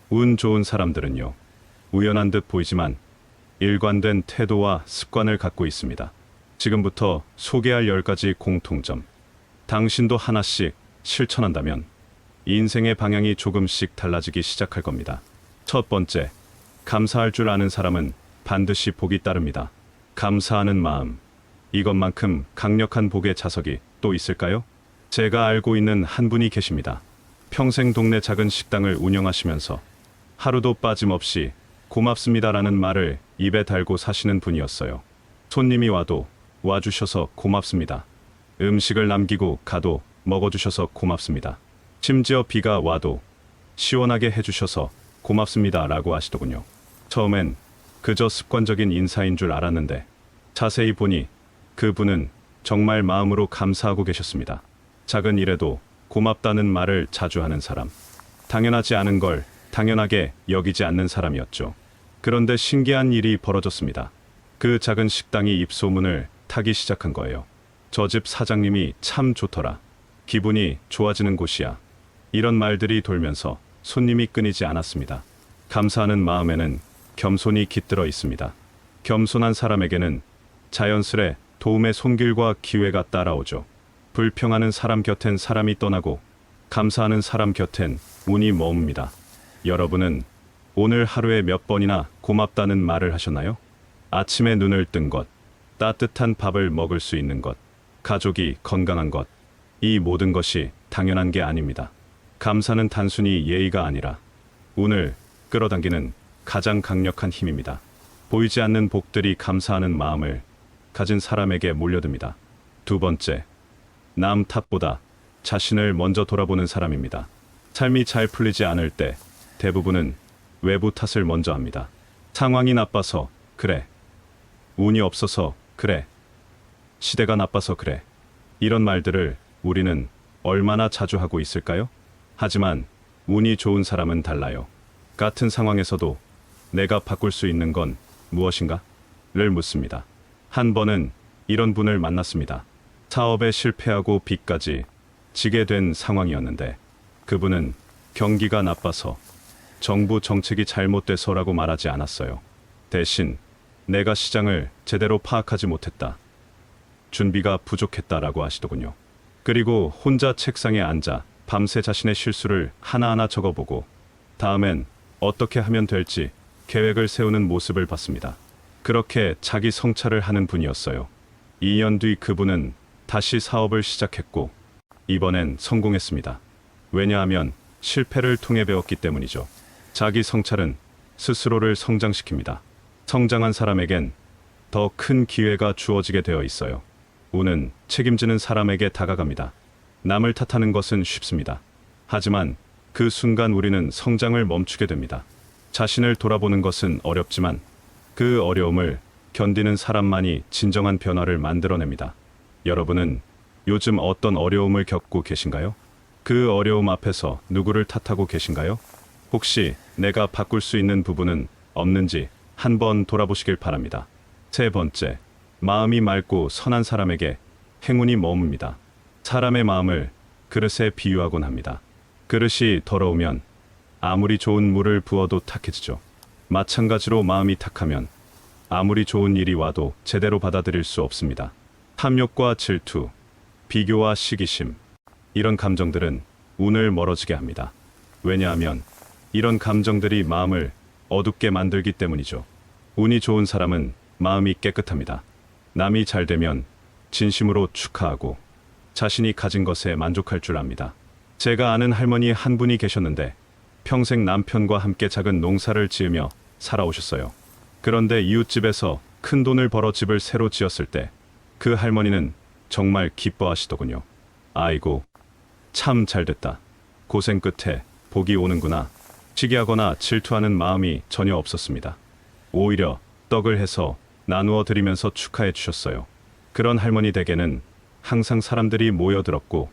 운 좋은 사람들은요, 우연한 듯 보이지만 일관된 태도와 습관을 갖고 있습니다. 지금부터 소개할 10가지 공통점. 당신도 하나씩 실천한다면 인생의 방향이 조금씩 달라지기 시작할 겁니다. 첫 번째, 감사할 줄 아는 사람은 반드시 복이 따릅니다. 감사하는 마음. 이것만큼 강력한 복의 자석이 또 있을까요? 제가 알고 있는 한 분이 계십니다. 평생 동네 작은 식당을 운영하시면서 하루도 빠짐없이 고맙습니다라는 말을 입에 달고 사시는 분이었어요. 손님이 와도 와주셔서 고맙습니다. 음식을 남기고 가도 먹어주셔서 고맙습니다. 심지어 비가 와도 시원하게 해주셔서 고맙습니다 라고 하시더군요. 처음엔 그저 습관적인 인사인 줄 알았는데 자세히 보니 그분은 정말 마음으로 감사하고 계셨습니다. 작은 일에도 고맙다는 말을 자주 하는 사람. 당연하지 않은 걸 당연하게 여기지 않는 사람이었죠. 그런데 신기한 일이 벌어졌습니다. 그 작은 식당이 입소문을 타기 시작한 거예요. 저 집 사장님이 참 좋더라. 기분이 좋아지는 곳이야. 이런 말들이 돌면서 손님이 끊이지 않았습니다. 감사하는 마음에는 겸손이 깃들어 있습니다. 겸손한 사람에게는 자연스레 도움의 손길과 기회가 따라오죠. 불평하는 사람 곁엔 사람이 떠나고 감사하는 사람 곁엔 운이 머뭅니다. 여러분은 오늘 하루에 몇 번이나 고맙다는 말을 하셨나요? 아침에 눈을 뜬 것, 따뜻한 밥을 먹을 수 있는 것, 가족이 건강한 것, 이 모든 것이 당연한 게 아닙니다. 감사는 단순히 예의가 아니라 운을 끌어당기는 가장 강력한 힘입니다. 보이지 않는 복들이 감사하는 마음을 가진 사람에게 몰려듭니다. 두 번째, 남 탓보다 자신을 먼저 돌아보는 사람입니다. 삶이 잘 풀리지 않을 때 대부분은 외부 탓을 먼저 합니다. 상황이 나빠서 그래. 운이 없어서 그래. 시대가 나빠서 그래. 이런 말들을 우리는 얼마나 자주 하고 있을까요? 하지만 운이 좋은 사람은 달라요. 같은 상황에서도 내가 바꿀 수 있는 건 무엇인가? 를 묻습니다. 한 번은 이런 분을 만났습니다. 사업에 실패하고 빚까지 지게 된 상황이었는데 그분은 경기가 나빠서 정부 정책이 잘못돼서라고 말하지 않았어요. 대신 내가 시장을 제대로 파악하지 못했다. 준비가 부족했다라고 하시더군요. 그리고 혼자 책상에 앉아 밤새 자신의 실수를 하나하나 적어보고 다음엔 어떻게 하면 될지 계획을 세우는 모습을 봤습니다. 그렇게 자기 성찰을 하는 분이었어요. 2년 뒤 그분은 다시 사업을 시작했고 이번엔 성공했습니다. 왜냐하면 실패를 통해 배웠기 때문이죠. 자기 성찰은 스스로를 성장시킵니다. 성장한 사람에겐 더 큰 기회가 주어지게 되어 있어요. 운은 책임지는 사람에게 다가갑니다. 남을 탓하는 것은 쉽습니다. 하지만 그 순간 우리는 성장을 멈추게 됩니다. 자신을 돌아보는 것은 어렵지만 그 어려움을 견디는 사람만이 진정한 변화를 만들어냅니다. 여러분은 요즘 어떤 어려움을 겪고 계신가요? 그 어려움 앞에서 누구를 탓하고 계신가요? 혹시 내가 바꿀 수 있는 부분은 없는지 한번 돌아보시길 바랍니다. 세 번째, 마음이 맑고 선한 사람에게 행운이 머뭅니다. 사람의 마음을 그릇에 비유하곤 합니다. 그릇이 더러우면 아무리 좋은 물을 부어도 탁해지죠. 마찬가지로 마음이 탁하면 아무리 좋은 일이 와도 제대로 받아들일 수 없습니다. 탐욕과 질투, 비교와 시기심, 이런 감정들은 운을 멀어지게 합니다. 왜냐하면 이런 감정들이 마음을 어둡게 만들기 때문이죠. 운이 좋은 사람은 마음이 깨끗합니다. 남이 잘 되면 진심으로 축하하고 자신이 가진 것에 만족할 줄 압니다. 제가 아는 할머니 한 분이 계셨는데 평생 남편과 함께 작은 농사를 지으며 살아오셨어요. 그런데 이웃집에서 큰 돈을 벌어 집을 새로 지었을 때 그 할머니는 정말 기뻐하시더군요. 아이고, 참 잘됐다. 고생 끝에 복이 오는구나. 시기하거나 질투하는 마음이 전혀 없었습니다. 오히려 떡을 해서 나누어 드리면서 축하해 주셨어요. 그런 할머니 댁에는 항상 사람들이 모여들었고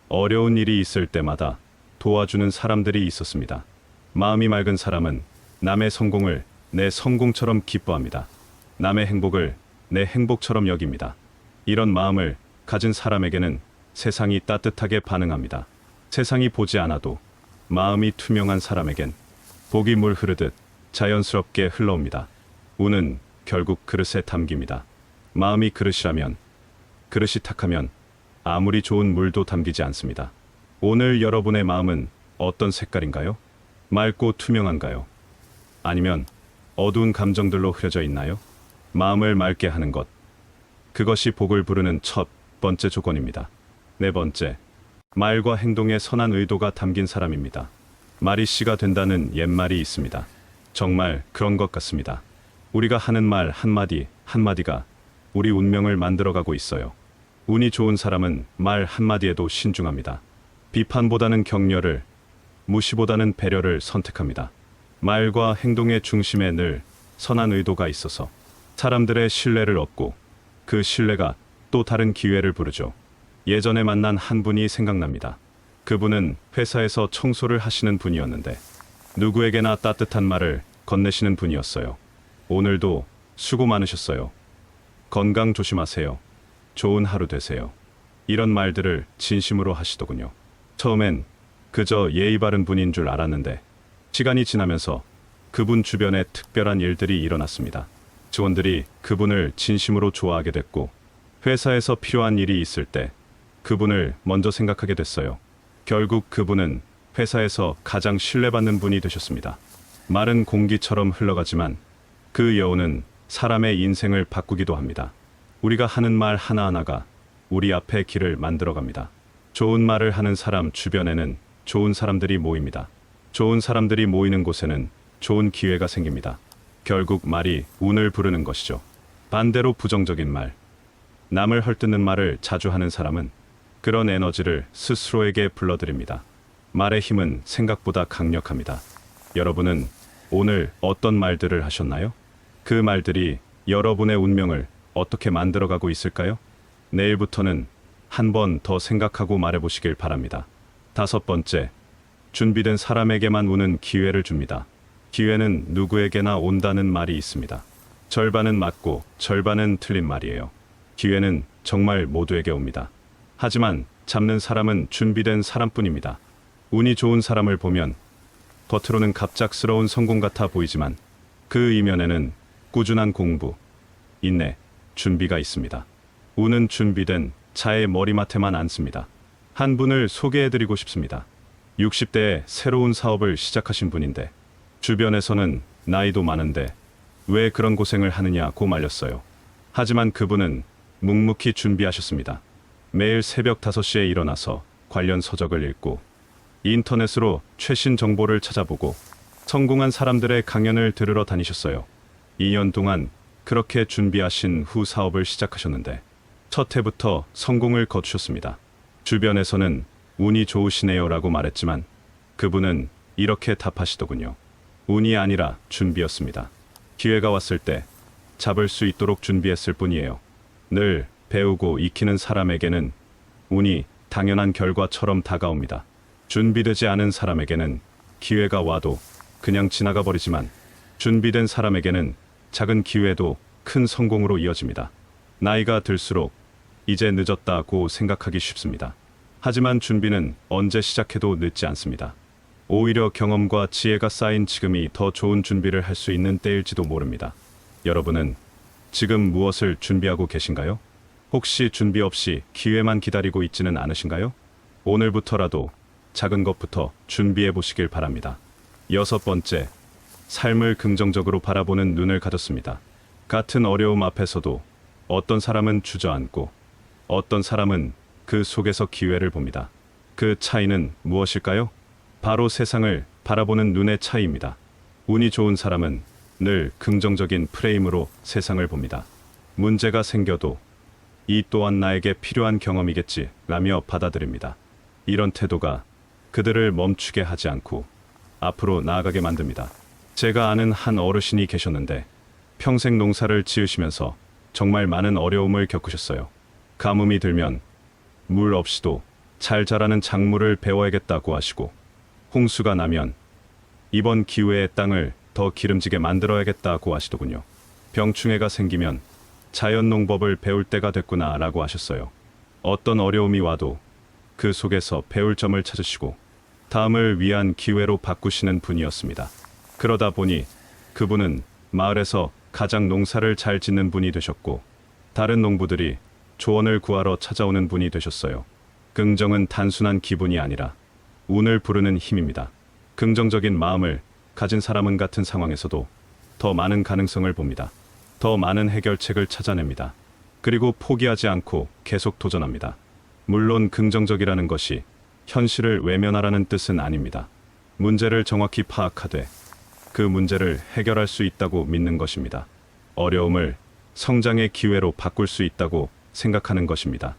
어려운 일이 있을 때마다 도와주는 사람들이 있었습니다. 마음이 맑은 사람은 남의 성공을 내 성공처럼 기뻐합니다. 남의 행복을 내 행복처럼 여깁니다. 이런 마음을 가진 사람에게는 세상이 따뜻하게 반응합니다. 세상이 보지 않아도 마음이 투명한 사람에겐 복이 물 흐르듯 자연스럽게 흘러옵니다. 운은 결국 그릇에 담깁니다. 마음이 그릇이라면, 그릇이 탁하면 아무리 좋은 물도 담기지 않습니다. 오늘 여러분의 마음은 어떤 색깔인가요? 맑고 투명한가요? 아니면 어두운 감정들로 흐려져 있나요? 마음을 맑게 하는 것, 그것이 복을 부르는 첫 번째 조건입니다. 네 번째, 말과 행동에 선한 의도가 담긴 사람입니다. 말이 씨가 된다는 옛말이 있습니다. 정말 그런 것 같습니다. 우리가 하는 말 한마디 한마디가 우리 운명을 만들어가고 있어요. 운이 좋은 사람은 말 한마디에도 신중합니다. 비판보다는 격려를, 무시보다는 배려를 선택합니다. 말과 행동의 중심에 늘 선한 의도가 있어서 사람들의 신뢰를 얻고 그 신뢰가 또 다른 기회를 부르죠. 예전에 만난 한 분이 생각납니다. 그분은 회사에서 청소를 하시는 분이었는데 누구에게나 따뜻한 말을 건네시는 분이었어요. 오늘도 수고 많으셨어요. 건강 조심하세요. 좋은 하루 되세요. 이런 말들을 진심으로 하시더군요. 처음엔 그저 예의 바른 분인 줄 알았는데 시간이 지나면서 그분 주변에 특별한 일들이 일어났습니다. 직원들이 그분을 진심으로 좋아하게 됐고 회사에서 필요한 일이 있을 때 그분을 먼저 생각하게 됐어요. 결국 그분은 회사에서 가장 신뢰받는 분이 되셨습니다. 말은 공기처럼 흘러가지만 그 여운은 사람의 인생을 바꾸기도 합니다. 우리가 하는 말 하나하나가 우리 앞에 길을 만들어갑니다. 좋은 말을 하는 사람 주변에는 좋은 사람들이 모입니다. 좋은 사람들이 모이는 곳에는 좋은 기회가 생깁니다. 결국 말이 운을 부르는 것이죠. 반대로 부정적인 말, 남을 헐뜯는 말을 자주 하는 사람은 그런 에너지를 스스로에게 불러들입니다. 말의 힘은 생각보다 강력합니다. 여러분은 오늘 어떤 말들을 하셨나요? 그 말들이 여러분의 운명을 어떻게 만들어가고 있을까요? 내일부터는 한 번 더 생각하고 말해보시길 바랍니다. 다섯 번째, 준비된 사람에게만 운은 기회를 줍니다. 기회는 누구에게나 온다는 말이 있습니다. 절반은 맞고 절반은 틀린 말이에요. 기회는 정말 모두에게 옵니다. 하지만 잡는 사람은 준비된 사람뿐입니다. 운이 좋은 사람을 보면 겉으로는 갑작스러운 성공 같아 보이지만 그 이면에는 꾸준한 공부, 인내, 준비가 있습니다. 운은 준비된 자의 머리맡에만 앉습니다. 한 분을 소개해드리고 싶습니다. 60대에 새로운 사업을 시작하신 분인데 주변에서는 나이도 많은데 왜 그런 고생을 하느냐고 말렸어요. 하지만 그분은 묵묵히 준비하셨습니다. 매일 새벽 5시에 일어나서 관련 서적을 읽고 인터넷으로 최신 정보를 찾아보고 성공한 사람들의 강연을 들으러 다니셨어요. 2년 동안 그렇게 준비하신 후 사업을 시작하셨는데 첫 해부터 성공을 거두셨습니다. 주변에서는 운이 좋으시네요 라고 말했지만 그분은 이렇게 답하시더군요. 운이 아니라 준비였습니다. 기회가 왔을 때 잡을 수 있도록 준비했을 뿐이에요. 늘 배우고 익히는 사람에게는 운이 당연한 결과처럼 다가옵니다. 준비되지 않은 사람에게는 기회가 와도 그냥 지나가 버리지만 준비된 사람에게는 작은 기회도 큰 성공으로 이어집니다. 나이가 들수록 이제 늦었다고 생각하기 쉽습니다. 하지만 준비는 언제 시작해도 늦지 않습니다. 오히려 경험과 지혜가 쌓인 지금이 더 좋은 준비를 할 수 있는 때일지도 모릅니다. 여러분은 지금 무엇을 준비하고 계신가요? 혹시 준비 없이 기회만 기다리고 있지는 않으신가요? 오늘부터라도 작은 것부터 준비해 보시길 바랍니다. 여섯 번째, 삶을 긍정적으로 바라보는 눈을 가졌습니다. 같은 어려움 앞에서도 어떤 사람은 주저앉고 어떤 사람은 그 속에서 기회를 봅니다. 그 차이는 무엇일까요? 바로 세상을 바라보는 눈의 차이입니다. 운이 좋은 사람은 늘 긍정적인 프레임으로 세상을 봅니다. 문제가 생겨도 이 또한 나에게 필요한 경험이겠지 라며 받아들입니다. 이런 태도가 그들을 멈추게 하지 않고 앞으로 나아가게 만듭니다. 제가 아는 한 어르신이 계셨는데 평생 농사를 지으시면서 정말 많은 어려움을 겪으셨어요. 가뭄이 들면 물 없이도 잘 자라는 작물을 베어야겠다고 하시고 홍수가 나면 이번 기회에 땅을 더 기름지게 만들어야겠다고 하시더군요. 병충해가 생기면 자연농법을 배울 때가 됐구나 라고 하셨어요. 어떤 어려움이 와도 그 속에서 배울 점을 찾으시고 다음을 위한 기회로 바꾸시는 분이었습니다. 그러다 보니 그분은 마을에서 가장 농사를 잘 짓는 분이 되셨고 다른 농부들이 조언을 구하러 찾아오는 분이 되셨어요. 긍정은 단순한 기분이 아니라 운을 부르는 힘입니다. 긍정적인 마음을 가진 사람은 같은 상황에서도 더 많은 가능성을 봅니다. 더 많은 해결책을 찾아냅니다. 그리고 포기하지 않고 계속 도전합니다. 물론 긍정적이라는 것이 현실을 외면하라는 뜻은 아닙니다. 문제를 정확히 파악하되 그 문제를 해결할 수 있다고 믿는 것입니다. 어려움을 성장의 기회로 바꿀 수 있다고 생각하는 것입니다.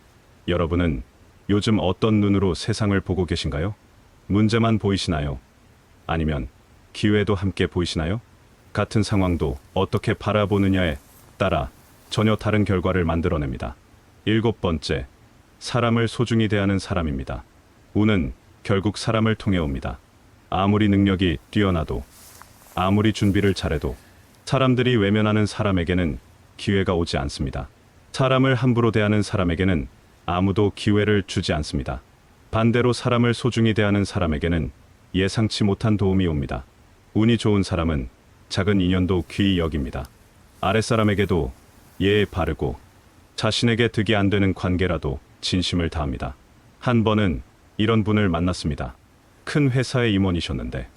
여러분은 요즘 어떤 눈으로 세상을 보고 계신가요? 문제만 보이시나요? 아니면 기회도 함께 보이시나요? 같은 상황도 어떻게 바라보느냐에 따라 전혀 다른 결과를 만들어냅니다. 7번째, 사람을 소중히 대하는 사람입니다. 운은 결국 사람을 통해 옵니다. 아무리 능력이 뛰어나도, 아무리 준비를 잘해도 사람들이 외면하는 사람에게는 기회가 오지 않습니다. 사람을 함부로 대하는 사람에게는 아무도 기회를 주지 않습니다. 반대로 사람을 소중히 대하는 사람에게는 예상치 못한 도움이 옵니다. 운이 좋은 사람은 작은 인연도 귀히 여깁니다. 아랫사람에게도 예에 바르고 자신에게 득이 안 되는 관계라도 진심을 다합니다. 한 번은 이런 분을 만났습니다. 큰 회사의 임원이셨는데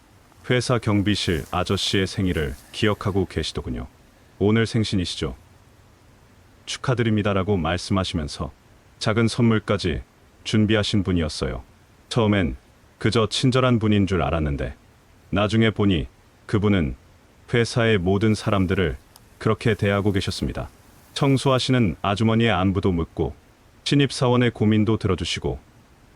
회사 경비실 아저씨의 생일을 기억하고 계시더군요. 오늘 생신이시죠? 축하드립니다라고 말씀하시면서 작은 선물까지 준비하신 분이었어요. 처음엔 그저 친절한 분인 줄 알았는데 나중에 보니 그분은 회사의 모든 사람들을 그렇게 대하고 계셨습니다. 청소하시는 아주머니의 안부도 묻고 신입사원의 고민도 들어주시고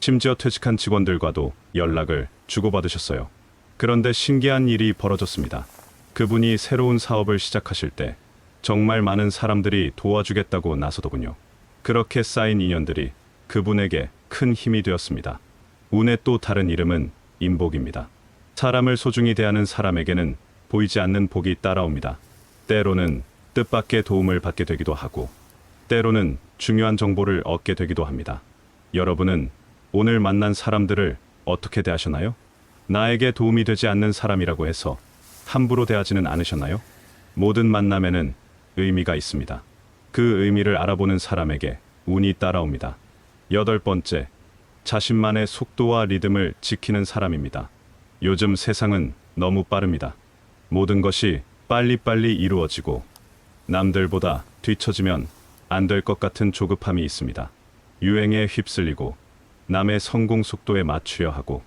심지어 퇴직한 직원들과도 연락을 주고받으셨어요. 그런데 신기한 일이 벌어졌습니다. 그분이 새로운 사업을 시작하실 때 정말 많은 사람들이 도와주겠다고 나서더군요. 그렇게 쌓인 인연들이 그분에게 큰 힘이 되었습니다. 운의 또 다른 이름은 인복입니다. 사람을 소중히 대하는 사람에게는 보이지 않는 복이 따라옵니다. 때로는 뜻밖의 도움을 받게 되기도 하고 때로는 중요한 정보를 얻게 되기도 합니다. 여러분은 오늘 만난 사람들을 어떻게 대하셨나요? 나에게 도움이 되지 않는 사람이라고 해서 함부로 대하지는 않으셨나요? 모든 만남에는 의미가 있습니다. 그 의미를 알아보는 사람에게 운이 따라옵니다. 8번째, 자신만의 속도와 리듬을 지키는 사람입니다. 요즘 세상은 너무 빠릅니다. 모든 것이 빨리빨리 이루어지고 남들보다 뒤처지면 안 될 것 같은 조급함이 있습니다. 유행에 휩쓸리고 남의 성공 속도에 맞추려 하고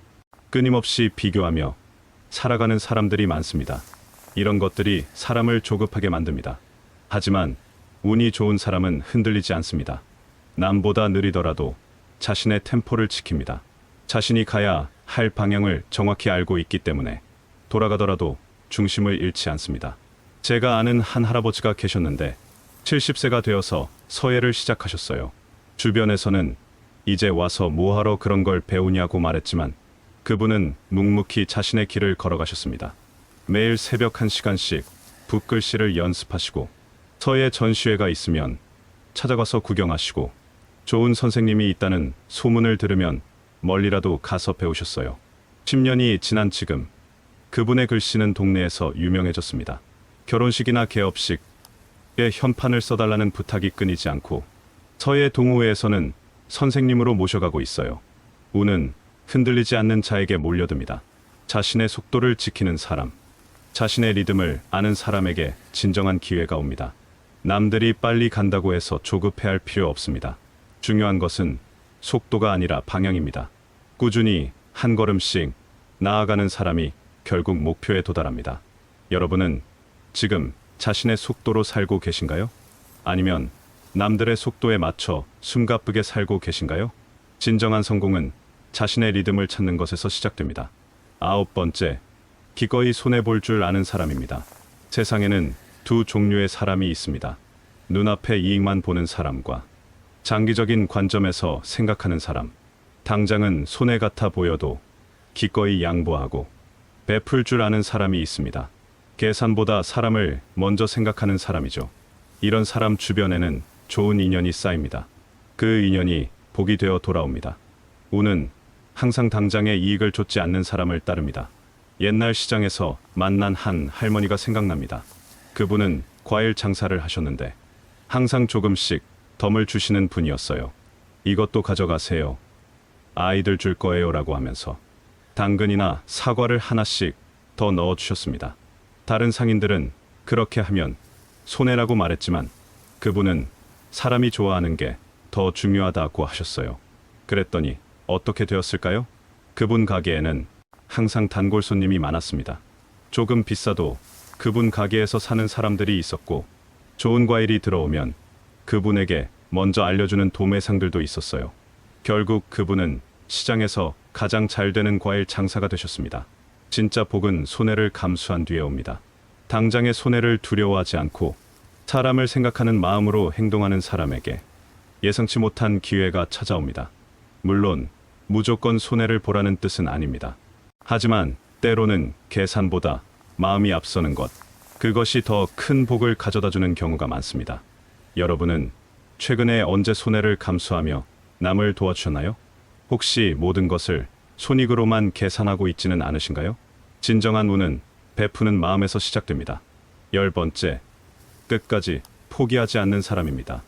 끊임없이 비교하며 살아가는 사람들이 많습니다. 이런 것들이 사람을 조급하게 만듭니다. 하지만 운이 좋은 사람은 흔들리지 않습니다. 남보다 느리더라도 자신의 템포를 지킵니다. 자신이 가야 할 방향을 정확히 알고 있기 때문에 돌아가더라도 중심을 잃지 않습니다. 제가 아는 한 할아버지가 계셨는데 70세가 되어서 서예를 시작하셨어요. 주변에서는 이제 와서 뭐하러 그런 걸 배우냐고 말했지만 그분은 묵묵히 자신의 길을 걸어가셨습니다. 매일 새벽 1시간씩 붓글씨를 연습하시고 서예 전시회가 있으면 찾아가서 구경하시고 좋은 선생님이 있다는 소문을 들으면 멀리라도 가서 배우셨어요. 10년이 지난 지금 그분의 글씨는 동네에서 유명해졌습니다. 결혼식이나 개업식에 현판을 써달라는 부탁이 끊이지 않고 서예 동호회에서는 선생님으로 모셔가고 있어요. 운은 흔들리지 않는 자에게 몰려듭니다. 자신의 속도를 지키는 사람, 자신의 리듬을 아는 사람에게 진정한 기회가 옵니다. 남들이 빨리 간다고 해서 조급해할 필요 없습니다. 중요한 것은 속도가 아니라 방향입니다. 꾸준히 한 걸음씩 나아가는 사람이 결국 목표에 도달합니다. 여러분은 지금 자신의 속도로 살고 계신가요? 아니면 남들의 속도에 맞춰 숨가쁘게 살고 계신가요? 진정한 성공은 자신의 리듬을 찾는 것에서 시작됩니다. 9번째, 기꺼이 손해볼 줄 아는 사람입니다. 세상에는 두 종류의 사람이 있습니다. 눈앞의 이익만 보는 사람과 장기적인 관점에서 생각하는 사람. 당장은 손해 같아 보여도 기꺼이 양보하고 베풀 줄 아는 사람이 있습니다. 계산보다 사람을 먼저 생각하는 사람이죠. 이런 사람 주변에는 좋은 인연이 쌓입니다. 그 인연이 복이 되어 돌아옵니다. 운은 항상 당장의 이익을 좇지 않는 사람을 따릅니다. 옛날 시장에서 만난 한 할머니가 생각납니다. 그분은 과일 장사를 하셨는데 항상 조금씩 덤을 주시는 분이었어요. 이것도 가져가세요. 아이들 줄 거예요라고 하면서 당근이나 사과를 하나씩 더 넣어주셨습니다. 다른 상인들은 그렇게 하면 손해라고 말했지만 그분은 사람이 좋아하는 게 더 중요하다고 하셨어요. 그랬더니 어떻게 되었을까요? 그분 가게에는 항상 단골 손님이 많았습니다. 조금 비싸도 그분 가게에서 사는 사람들이 있었고 좋은 과일이 들어오면 그분에게 먼저 알려주는 도매상들도 있었어요. 결국 그분은 시장에서 가장 잘 되는 과일 장사가 되셨습니다. 진짜 복은 손해를 감수한 뒤에 옵니다. 당장의 손해를 두려워하지 않고 사람을 생각하는 마음으로 행동하는 사람에게 예상치 못한 기회가 찾아옵니다. 물론 무조건 손해를 보라는 뜻은 아닙니다. 하지만 때로는 계산보다 마음이 앞서는 것, 그것이 더 큰 복을 가져다주는 경우가 많습니다. 여러분은 최근에 언제 손해를 감수하며 남을 도와주셨나요? 혹시 모든 것을 손익으로만 계산하고 있지는 않으신가요? 진정한 운은 베푸는 마음에서 시작됩니다. 10번째, 끝까지 포기하지 않는 사람입니다.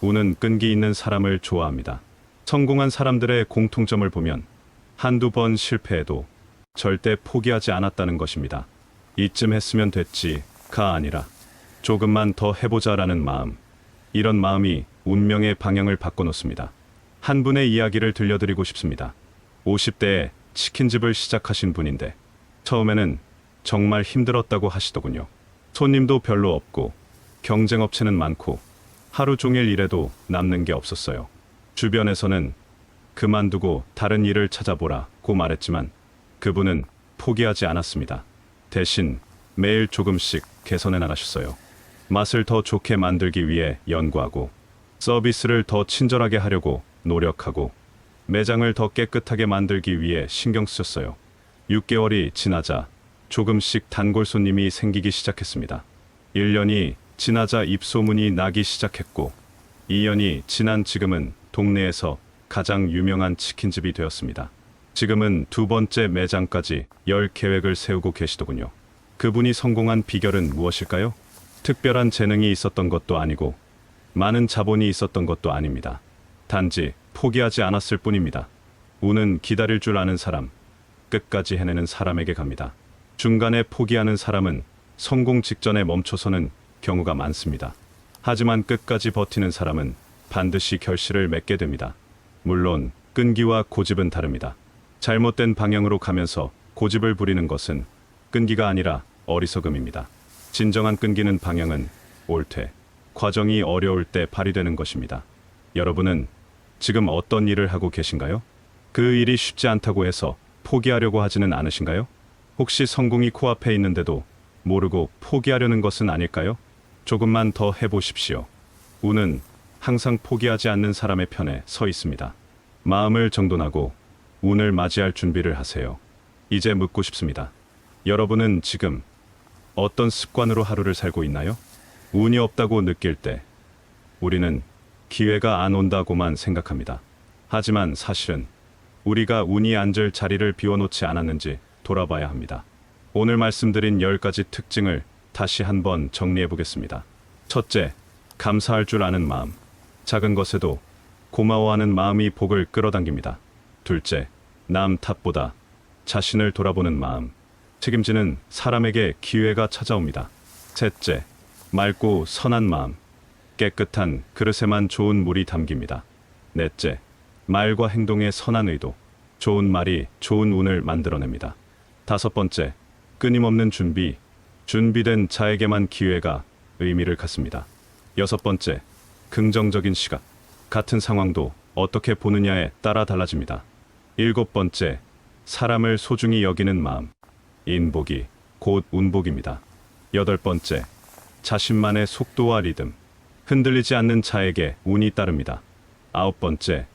운은 끈기 있는 사람을 좋아합니다. 성공한 사람들의 공통점을 보면 한두 번 실패해도 절대 포기하지 않았다는 것입니다. 이쯤 했으면 됐지가 아니라 조금만 더 해보자라는 마음. 이런 마음이 운명의 방향을 바꿔놓습니다. 한 분의 이야기를 들려드리고 싶습니다. 50대에 치킨집을 시작하신 분인데 처음에는 정말 힘들었다고 하시더군요. 손님도 별로 없고 경쟁업체는 많고 하루 종일 일해도 남는 게 없었어요. 주변에서는 그만두고 다른 일을 찾아보라고 말했지만 그분은 포기하지 않았습니다. 대신 매일 조금씩 개선해 나가셨어요. 맛을 더 좋게 만들기 위해 연구하고 서비스를 더 친절하게 하려고 노력하고 매장을 더 깨끗하게 만들기 위해 신경 쓰셨어요. 6개월이 지나자 조금씩 단골 손님이 생기기 시작했습니다. 1년이 지나자 입소문이 나기 시작했고 2년이 지난 지금은 동네에서 가장 유명한 치킨집이 되었습니다. 지금은 두 번째 매장까지 열 계획을 세우고 계시더군요. 그분이 성공한 비결은 무엇일까요? 특별한 재능이 있었던 것도 아니고 많은 자본이 있었던 것도 아닙니다. 단지 포기하지 않았을 뿐입니다. 운은 기다릴 줄 아는 사람, 끝까지 해내는 사람에게 갑니다. 중간에 포기하는 사람은 성공 직전에 멈춰서는 경우가 많습니다. 하지만 끝까지 버티는 사람은 반드시 결실을 맺게 됩니다. 물론 끈기와 고집은 다릅니다. 잘못된 방향으로 가면서 고집을 부리는 것은 끈기가 아니라 어리석음입니다. 진정한 끈기는 방향은 옳되 과정이 어려울 때 발휘되는 것입니다. 여러분은 지금 어떤 일을 하고 계신가요? 그 일이 쉽지 않다고 해서 포기하려고 하지는 않으신가요? 혹시 성공이 코앞에 있는데도 모르고 포기하려는 것은 아닐까요? 조금만 더 해보십시오. 운은 항상 포기하지 않는 사람의 편에 서 있습니다. 마음을 정돈하고 운을 맞이할 준비를 하세요. 이제 묻고 싶습니다. 여러분은 지금 어떤 습관으로 하루를 살고 있나요? 운이 없다고 느낄 때 우리는 기회가 안 온다고만 생각합니다. 하지만 사실은 우리가 운이 앉을 자리를 비워놓지 않았는지 돌아봐야 합니다. 오늘 말씀드린 10가지 특징을 다시 한번 정리해 보겠습니다. 첫째, 감사할 줄 아는 마음. 작은 것에도 고마워하는 마음이 복을 끌어당깁니다. 둘째, 남 탓보다 자신을 돌아보는 마음. 책임지는 사람에게 기회가 찾아옵니다. 셋째, 맑고 선한 마음. 깨끗한 그릇에만 좋은 물이 담깁니다. 넷째, 말과 행동의 선한 의도. 좋은 말이 좋은 운을 만들어냅니다. 다섯 번째, 끊임없는 준비. 준비된 자에게만 기회가 의미를 갖습니다. 여섯 번째, 긍정적인 시각. 같은 상황도 어떻게 보느냐에 따라 달라집니다. 일곱 번째, 사람을 소중히 여기는 마음. 인복이 곧 운복입니다. 여덟 번째, 자신만의 속도와 리듬. 흔들리지 않는 자에게 운이 따릅니다. 아홉 번째,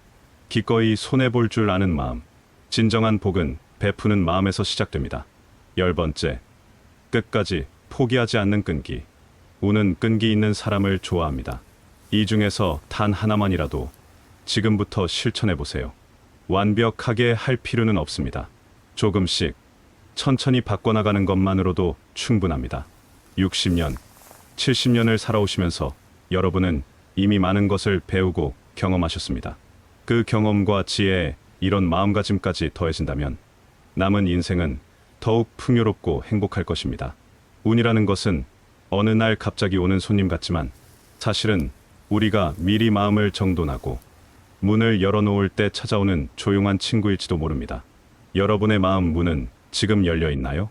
기꺼이 손해볼 줄 아는 마음. 진정한 복은 베푸는 마음에서 시작됩니다. 열 번째, 끝까지 포기하지 않는 끈기. 운은 끈기 있는 사람을 좋아합니다. 이 중에서 단 하나만이라도 지금부터 실천해 보세요. 완벽하게 할 필요는 없습니다. 조금씩 천천히 바꿔나가는 것만으로도 충분합니다. 60년, 70년을 살아오시면서 여러분은 이미 많은 것을 배우고 경험하셨습니다. 그 경험과 지혜에 이런 마음가짐까지 더해진다면 남은 인생은 더욱 풍요롭고 행복할 것입니다. 운이라는 것은 어느 날 갑자기 오는 손님 같지만 사실은 우리가 미리 마음을 정돈하고 문을 열어놓을 때 찾아오는 조용한 친구일지도 모릅니다. 여러분의 마음 문은 지금 열려 있나요?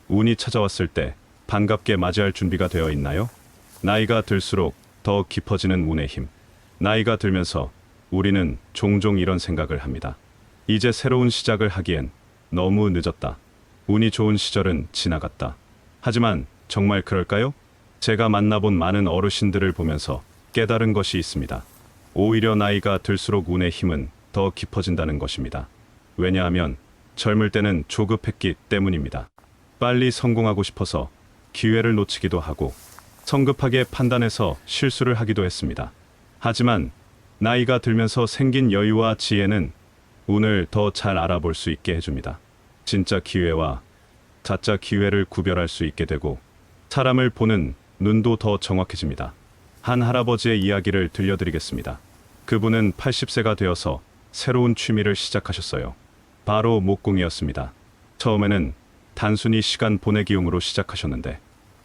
운이 찾아왔을 때 반갑게 맞이할 준비가 되어 있나요? 나이가 들수록 더 깊어지는 운의 힘. 나이가 들면서 우리는 종종 이런 생각을 합니다. 이제 새로운 시작을 하기엔 너무 늦었다. 운이 좋은 시절은 지나갔다. 하지만 정말 그럴까요? 제가 만나본 많은 어르신들을 보면서 깨달은 것이 있습니다. 오히려 나이가 들수록 운의 힘은 더 깊어진다는 것입니다. 왜냐하면 젊을 때는 조급했기 때문입니다. 빨리 성공하고 싶어서 기회를 놓치기도 하고 성급하게 판단해서 실수를 하기도 했습니다. 하지만 나이가 들면서 생긴 여유와 지혜는 운을 더 잘 알아볼 수 있게 해줍니다. 진짜 기회와 가짜 기회를 구별할 수 있게 되고 사람을 보는 눈도 더 정확해집니다. 한 할아버지의 이야기를 들려드리겠습니다. 그분은 80세가 되어서 새로운 취미를 시작하셨어요. 바로 목공이었습니다. 처음에는 단순히 시간 보내기용으로 시작하셨는데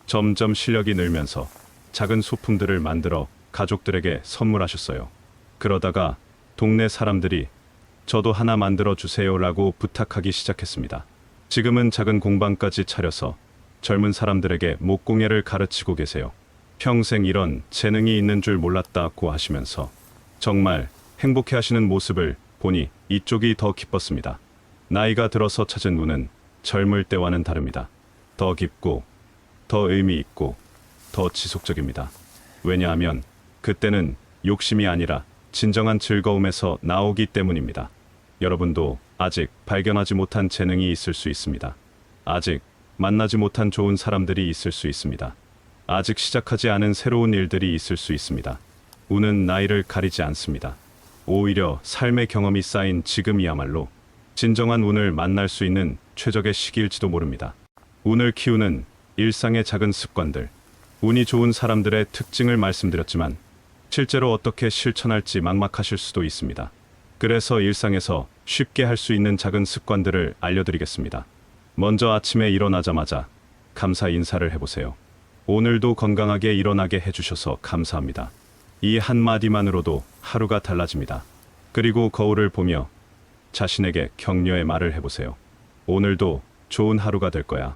점점 실력이 늘면서 작은 소품들을 만들어 가족들에게 선물하셨어요. 그러다가 동네 사람들이 저도 하나 만들어 주세요라고 부탁하기 시작했습니다. 지금은 작은 공방까지 차려서 젊은 사람들에게 목공예를 가르치고 계세요. 평생 이런 재능이 있는 줄 몰랐다고 하시면서 정말 행복해 하시는 모습을 보니 이쪽이 더 기뻤습니다. 나이가 들어서 찾은 운은 젊을 때와는 다릅니다. 더 깊고 더 의미 있고 더 지속적입니다. 왜냐하면 그때는 욕심이 아니라 진정한 즐거움에서 나오기 때문입니다. 여러분도 아직 발견하지 못한 재능이 있을 수 있습니다. 아직 만나지 못한 좋은 사람들이 있을 수 있습니다. 아직 시작하지 않은 새로운 일들이 있을 수 있습니다. 운은 나이를 가리지 않습니다. 오히려 삶의 경험이 쌓인 지금이야말로 진정한 운을 만날 수 있는 최적의 시기일지도 모릅니다. 운을 키우는 일상의 작은 습관들. 운이 좋은 사람들의 특징을 말씀드렸지만 실제로 어떻게 실천할지 막막하실 수도 있습니다. 그래서 일상에서 쉽게 할 수 있는 작은 습관들을 알려드리겠습니다. 먼저 아침에 일어나자마자 감사 인사를 해보세요. 오늘도 건강하게 일어나게 해주셔서 감사합니다. 이 한마디만으로도 하루가 달라집니다. 그리고 거울을 보며 자신에게 격려의 말을 해보세요. 오늘도 좋은 하루가 될 거야.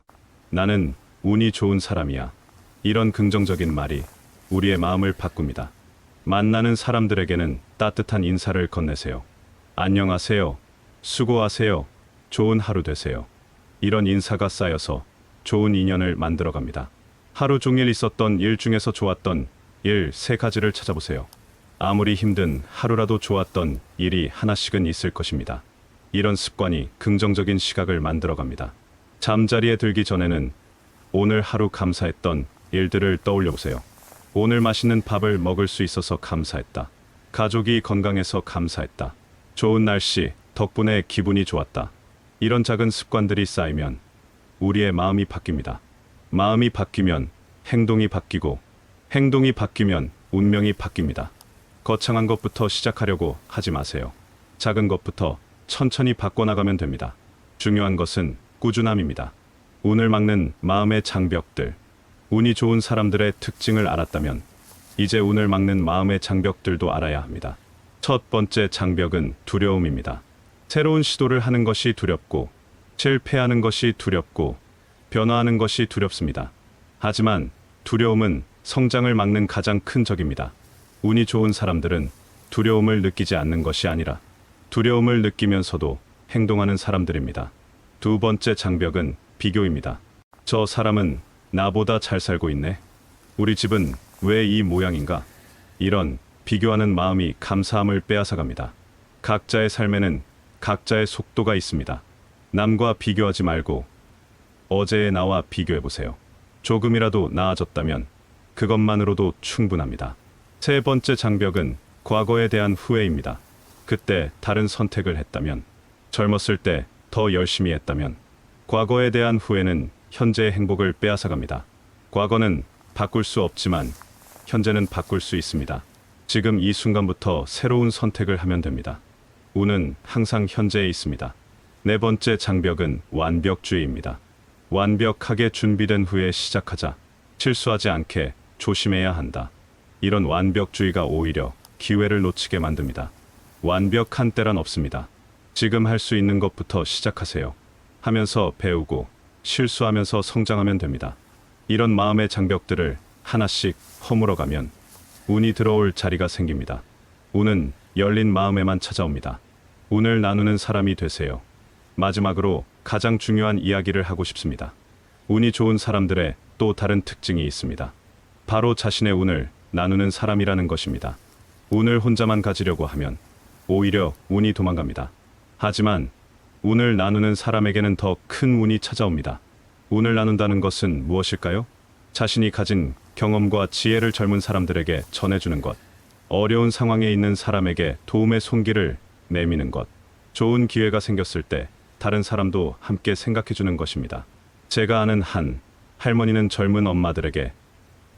나는 운이 좋은 사람이야. 이런 긍정적인 말이 우리의 마음을 바꿉니다. 만나는 사람들에게는 따뜻한 인사를 건네세요. 안녕하세요. 수고하세요. 좋은 하루 되세요. 이런 인사가 쌓여서 좋은 인연을 만들어갑니다. 하루 종일 있었던 일 중에서 좋았던 일 3가지를 찾아보세요. 아무리 힘든 하루라도 좋았던 일이 하나씩은 있을 것입니다. 이런 습관이 긍정적인 시각을 만들어갑니다. 잠자리에 들기 전에는 오늘 하루 감사했던 일들을 떠올려 보세요. 오늘 맛있는 밥을 먹을 수 있어서 감사했다. 가족이 건강해서 감사했다. 좋은 날씨 덕분에 기분이 좋았다. 이런 작은 습관들이 쌓이면 우리의 마음이 바뀝니다. 마음이 바뀌면 행동이 바뀌고 행동이 바뀌면 운명이 바뀝니다. 거창한 것부터 시작하려고 하지 마세요. 작은 것부터 천천히 바꿔나가면 됩니다. 중요한 것은 꾸준함입니다. 운을 막는 마음의 장벽들. 운이 좋은 사람들의 특징을 알았다면 이제 운을 막는 마음의 장벽들도 알아야 합니다. 첫 번째 장벽은 두려움입니다. 새로운 시도를 하는 것이 두렵고 실패하는 것이 두렵고 변화하는 것이 두렵습니다. 하지만 두려움은 성장을 막는 가장 큰 적입니다. 운이 좋은 사람들은 두려움을 느끼지 않는 것이 아니라 두려움을 느끼면서도 행동하는 사람들입니다. 두 번째 장벽은 비교입니다. 저 사람은 나보다 잘 살고 있네. 우리 집은 왜 이 모양인가? 이런 비교하는 마음이 감사함을 빼앗아갑니다. 각자의 삶에는 각자의 속도가 있습니다. 남과 비교하지 말고 어제의 나와 비교해보세요. 조금이라도 나아졌다면 그것만으로도 충분합니다. 세 번째 장벽은 과거에 대한 후회입니다. 그때 다른 선택을 했다면, 젊었을 때 더 열심히 했다면, 과거에 대한 후회는 현재의 행복을 빼앗아갑니다. 과거는 바꿀 수 없지만 현재는 바꿀 수 있습니다. 지금 이 순간부터 새로운 선택을 하면 됩니다. 운은 항상 현재에 있습니다. 네 번째 장벽은 완벽주의입니다. 완벽하게 준비된 후에 시작하자. 실수하지 않게 조심해야 한다. 이런 완벽주의가 오히려 기회를 놓치게 만듭니다. 완벽한 때란 없습니다. 지금 할 수 있는 것부터 시작하세요. 하면서 배우고 실수하면서 성장하면 됩니다. 이런 마음의 장벽들을 하나씩 허물어가면 운이 들어올 자리가 생깁니다. 운은 열린 마음에만 찾아옵니다. 운을 나누는 사람이 되세요. 마지막으로 가장 중요한 이야기를 하고 싶습니다. 운이 좋은 사람들의 또 다른 특징이 있습니다. 바로 자신의 운을 나누는 사람이라는 것입니다. 운을 혼자만 가지려고 하면 오히려 운이 도망갑니다. 하지만 운을 나누는 사람에게는 더 큰 운이 찾아옵니다. 운을 나눈다는 것은 무엇일까요? 자신이 가진 경험과 지혜를 젊은 사람들에게 전해주는 것, 어려운 상황에 있는 사람에게 도움의 손길을 내미는 것, 좋은 기회가 생겼을 때 다른 사람도 함께 생각해주는 것입니다. 제가 아는 한 할머니는 젊은 엄마들에게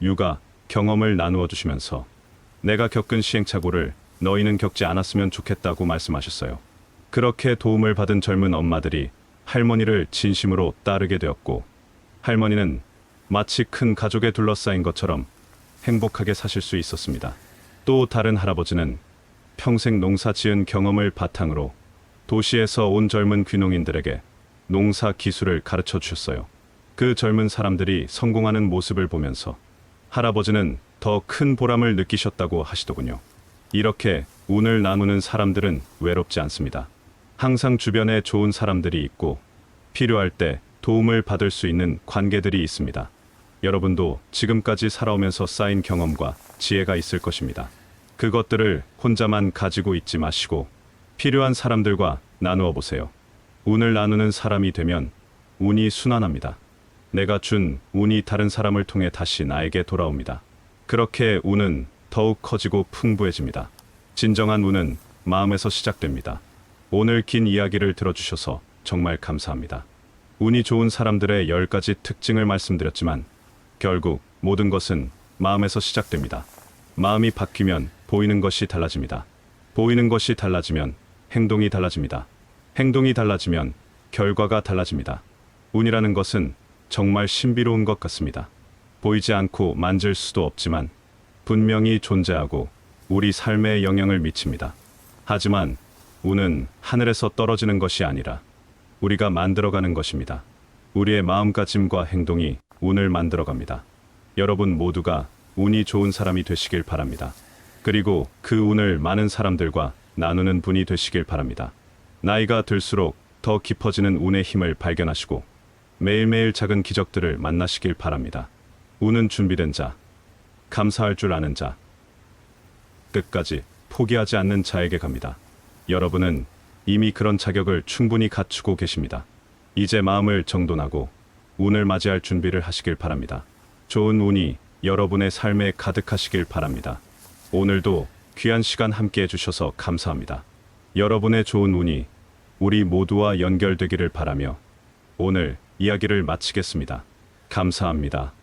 육아 경험을 나누어 주시면서 내가 겪은 시행착오를 너희는 겪지 않았으면 좋겠다고 말씀하셨어요. 그렇게 도움을 받은 젊은 엄마들이 할머니를 진심으로 따르게 되었고, 할머니는 마치 큰 가족에 둘러싸인 것처럼 행복하게 사실 수 있었습니다. 또 다른 할아버지는 평생 농사 지은 경험을 바탕으로 도시에서 온 젊은 귀농인들에게 농사 기술을 가르쳐 주셨어요. 그 젊은 사람들이 성공하는 모습을 보면서 할아버지는 더 큰 보람을 느끼셨다고 하시더군요. 이렇게 운을 나누는 사람들은 외롭지 않습니다. 항상 주변에 좋은 사람들이 있고 필요할 때 도움을 받을 수 있는 관계들이 있습니다. 여러분도 지금까지 살아오면서 쌓인 경험과 지혜가 있을 것입니다. 그것들을 혼자만 가지고 있지 마시고 필요한 사람들과 나누어 보세요. 운을 나누는 사람이 되면 운이 순환합니다. 내가 준 운이 다른 사람을 통해 다시 나에게 돌아옵니다. 그렇게 운은 더욱 커지고 풍부해집니다. 진정한 운은 마음에서 시작됩니다. 오늘 긴 이야기를 들어주셔서 정말 감사합니다. 운이 좋은 사람들의 10가지 특징을 말씀드렸지만 결국 모든 것은 마음에서 시작됩니다. 마음이 바뀌면 보이는 것이 달라집니다. 보이는 것이 달라지면 행동이 달라집니다. 행동이 달라지면 결과가 달라집니다. 운이라는 것은 정말 신비로운 것 같습니다. 보이지 않고 만질 수도 없지만 분명히 존재하고 우리 삶에 영향을 미칩니다. 하지만 운은 하늘에서 떨어지는 것이 아니라 우리가 만들어가는 것입니다. 우리의 마음가짐과 행동이 운을 만들어갑니다. 여러분 모두가 운이 좋은 사람이 되시길 바랍니다. 그리고 그 운을 많은 사람들과 나누는 분이 되시길 바랍니다. 나이가 들수록 더 깊어지는 운의 힘을 발견하시고 매일매일 작은 기적들을 만나시길 바랍니다. 운은 준비된 자, 감사할 줄 아는 자, 끝까지 포기하지 않는 자에게 갑니다. 여러분은 이미 그런 자격을 충분히 갖추고 계십니다. 이제 마음을 정돈하고 운을 맞이할 준비를 하시길 바랍니다. 좋은 운이 여러분의 삶에 가득하시길 바랍니다. 오늘도 귀한 시간 함께 해주셔서 감사합니다. 여러분의 좋은 운이 우리 모두와 연결되기를 바라며 오늘 이야기를 마치겠습니다. 감사합니다.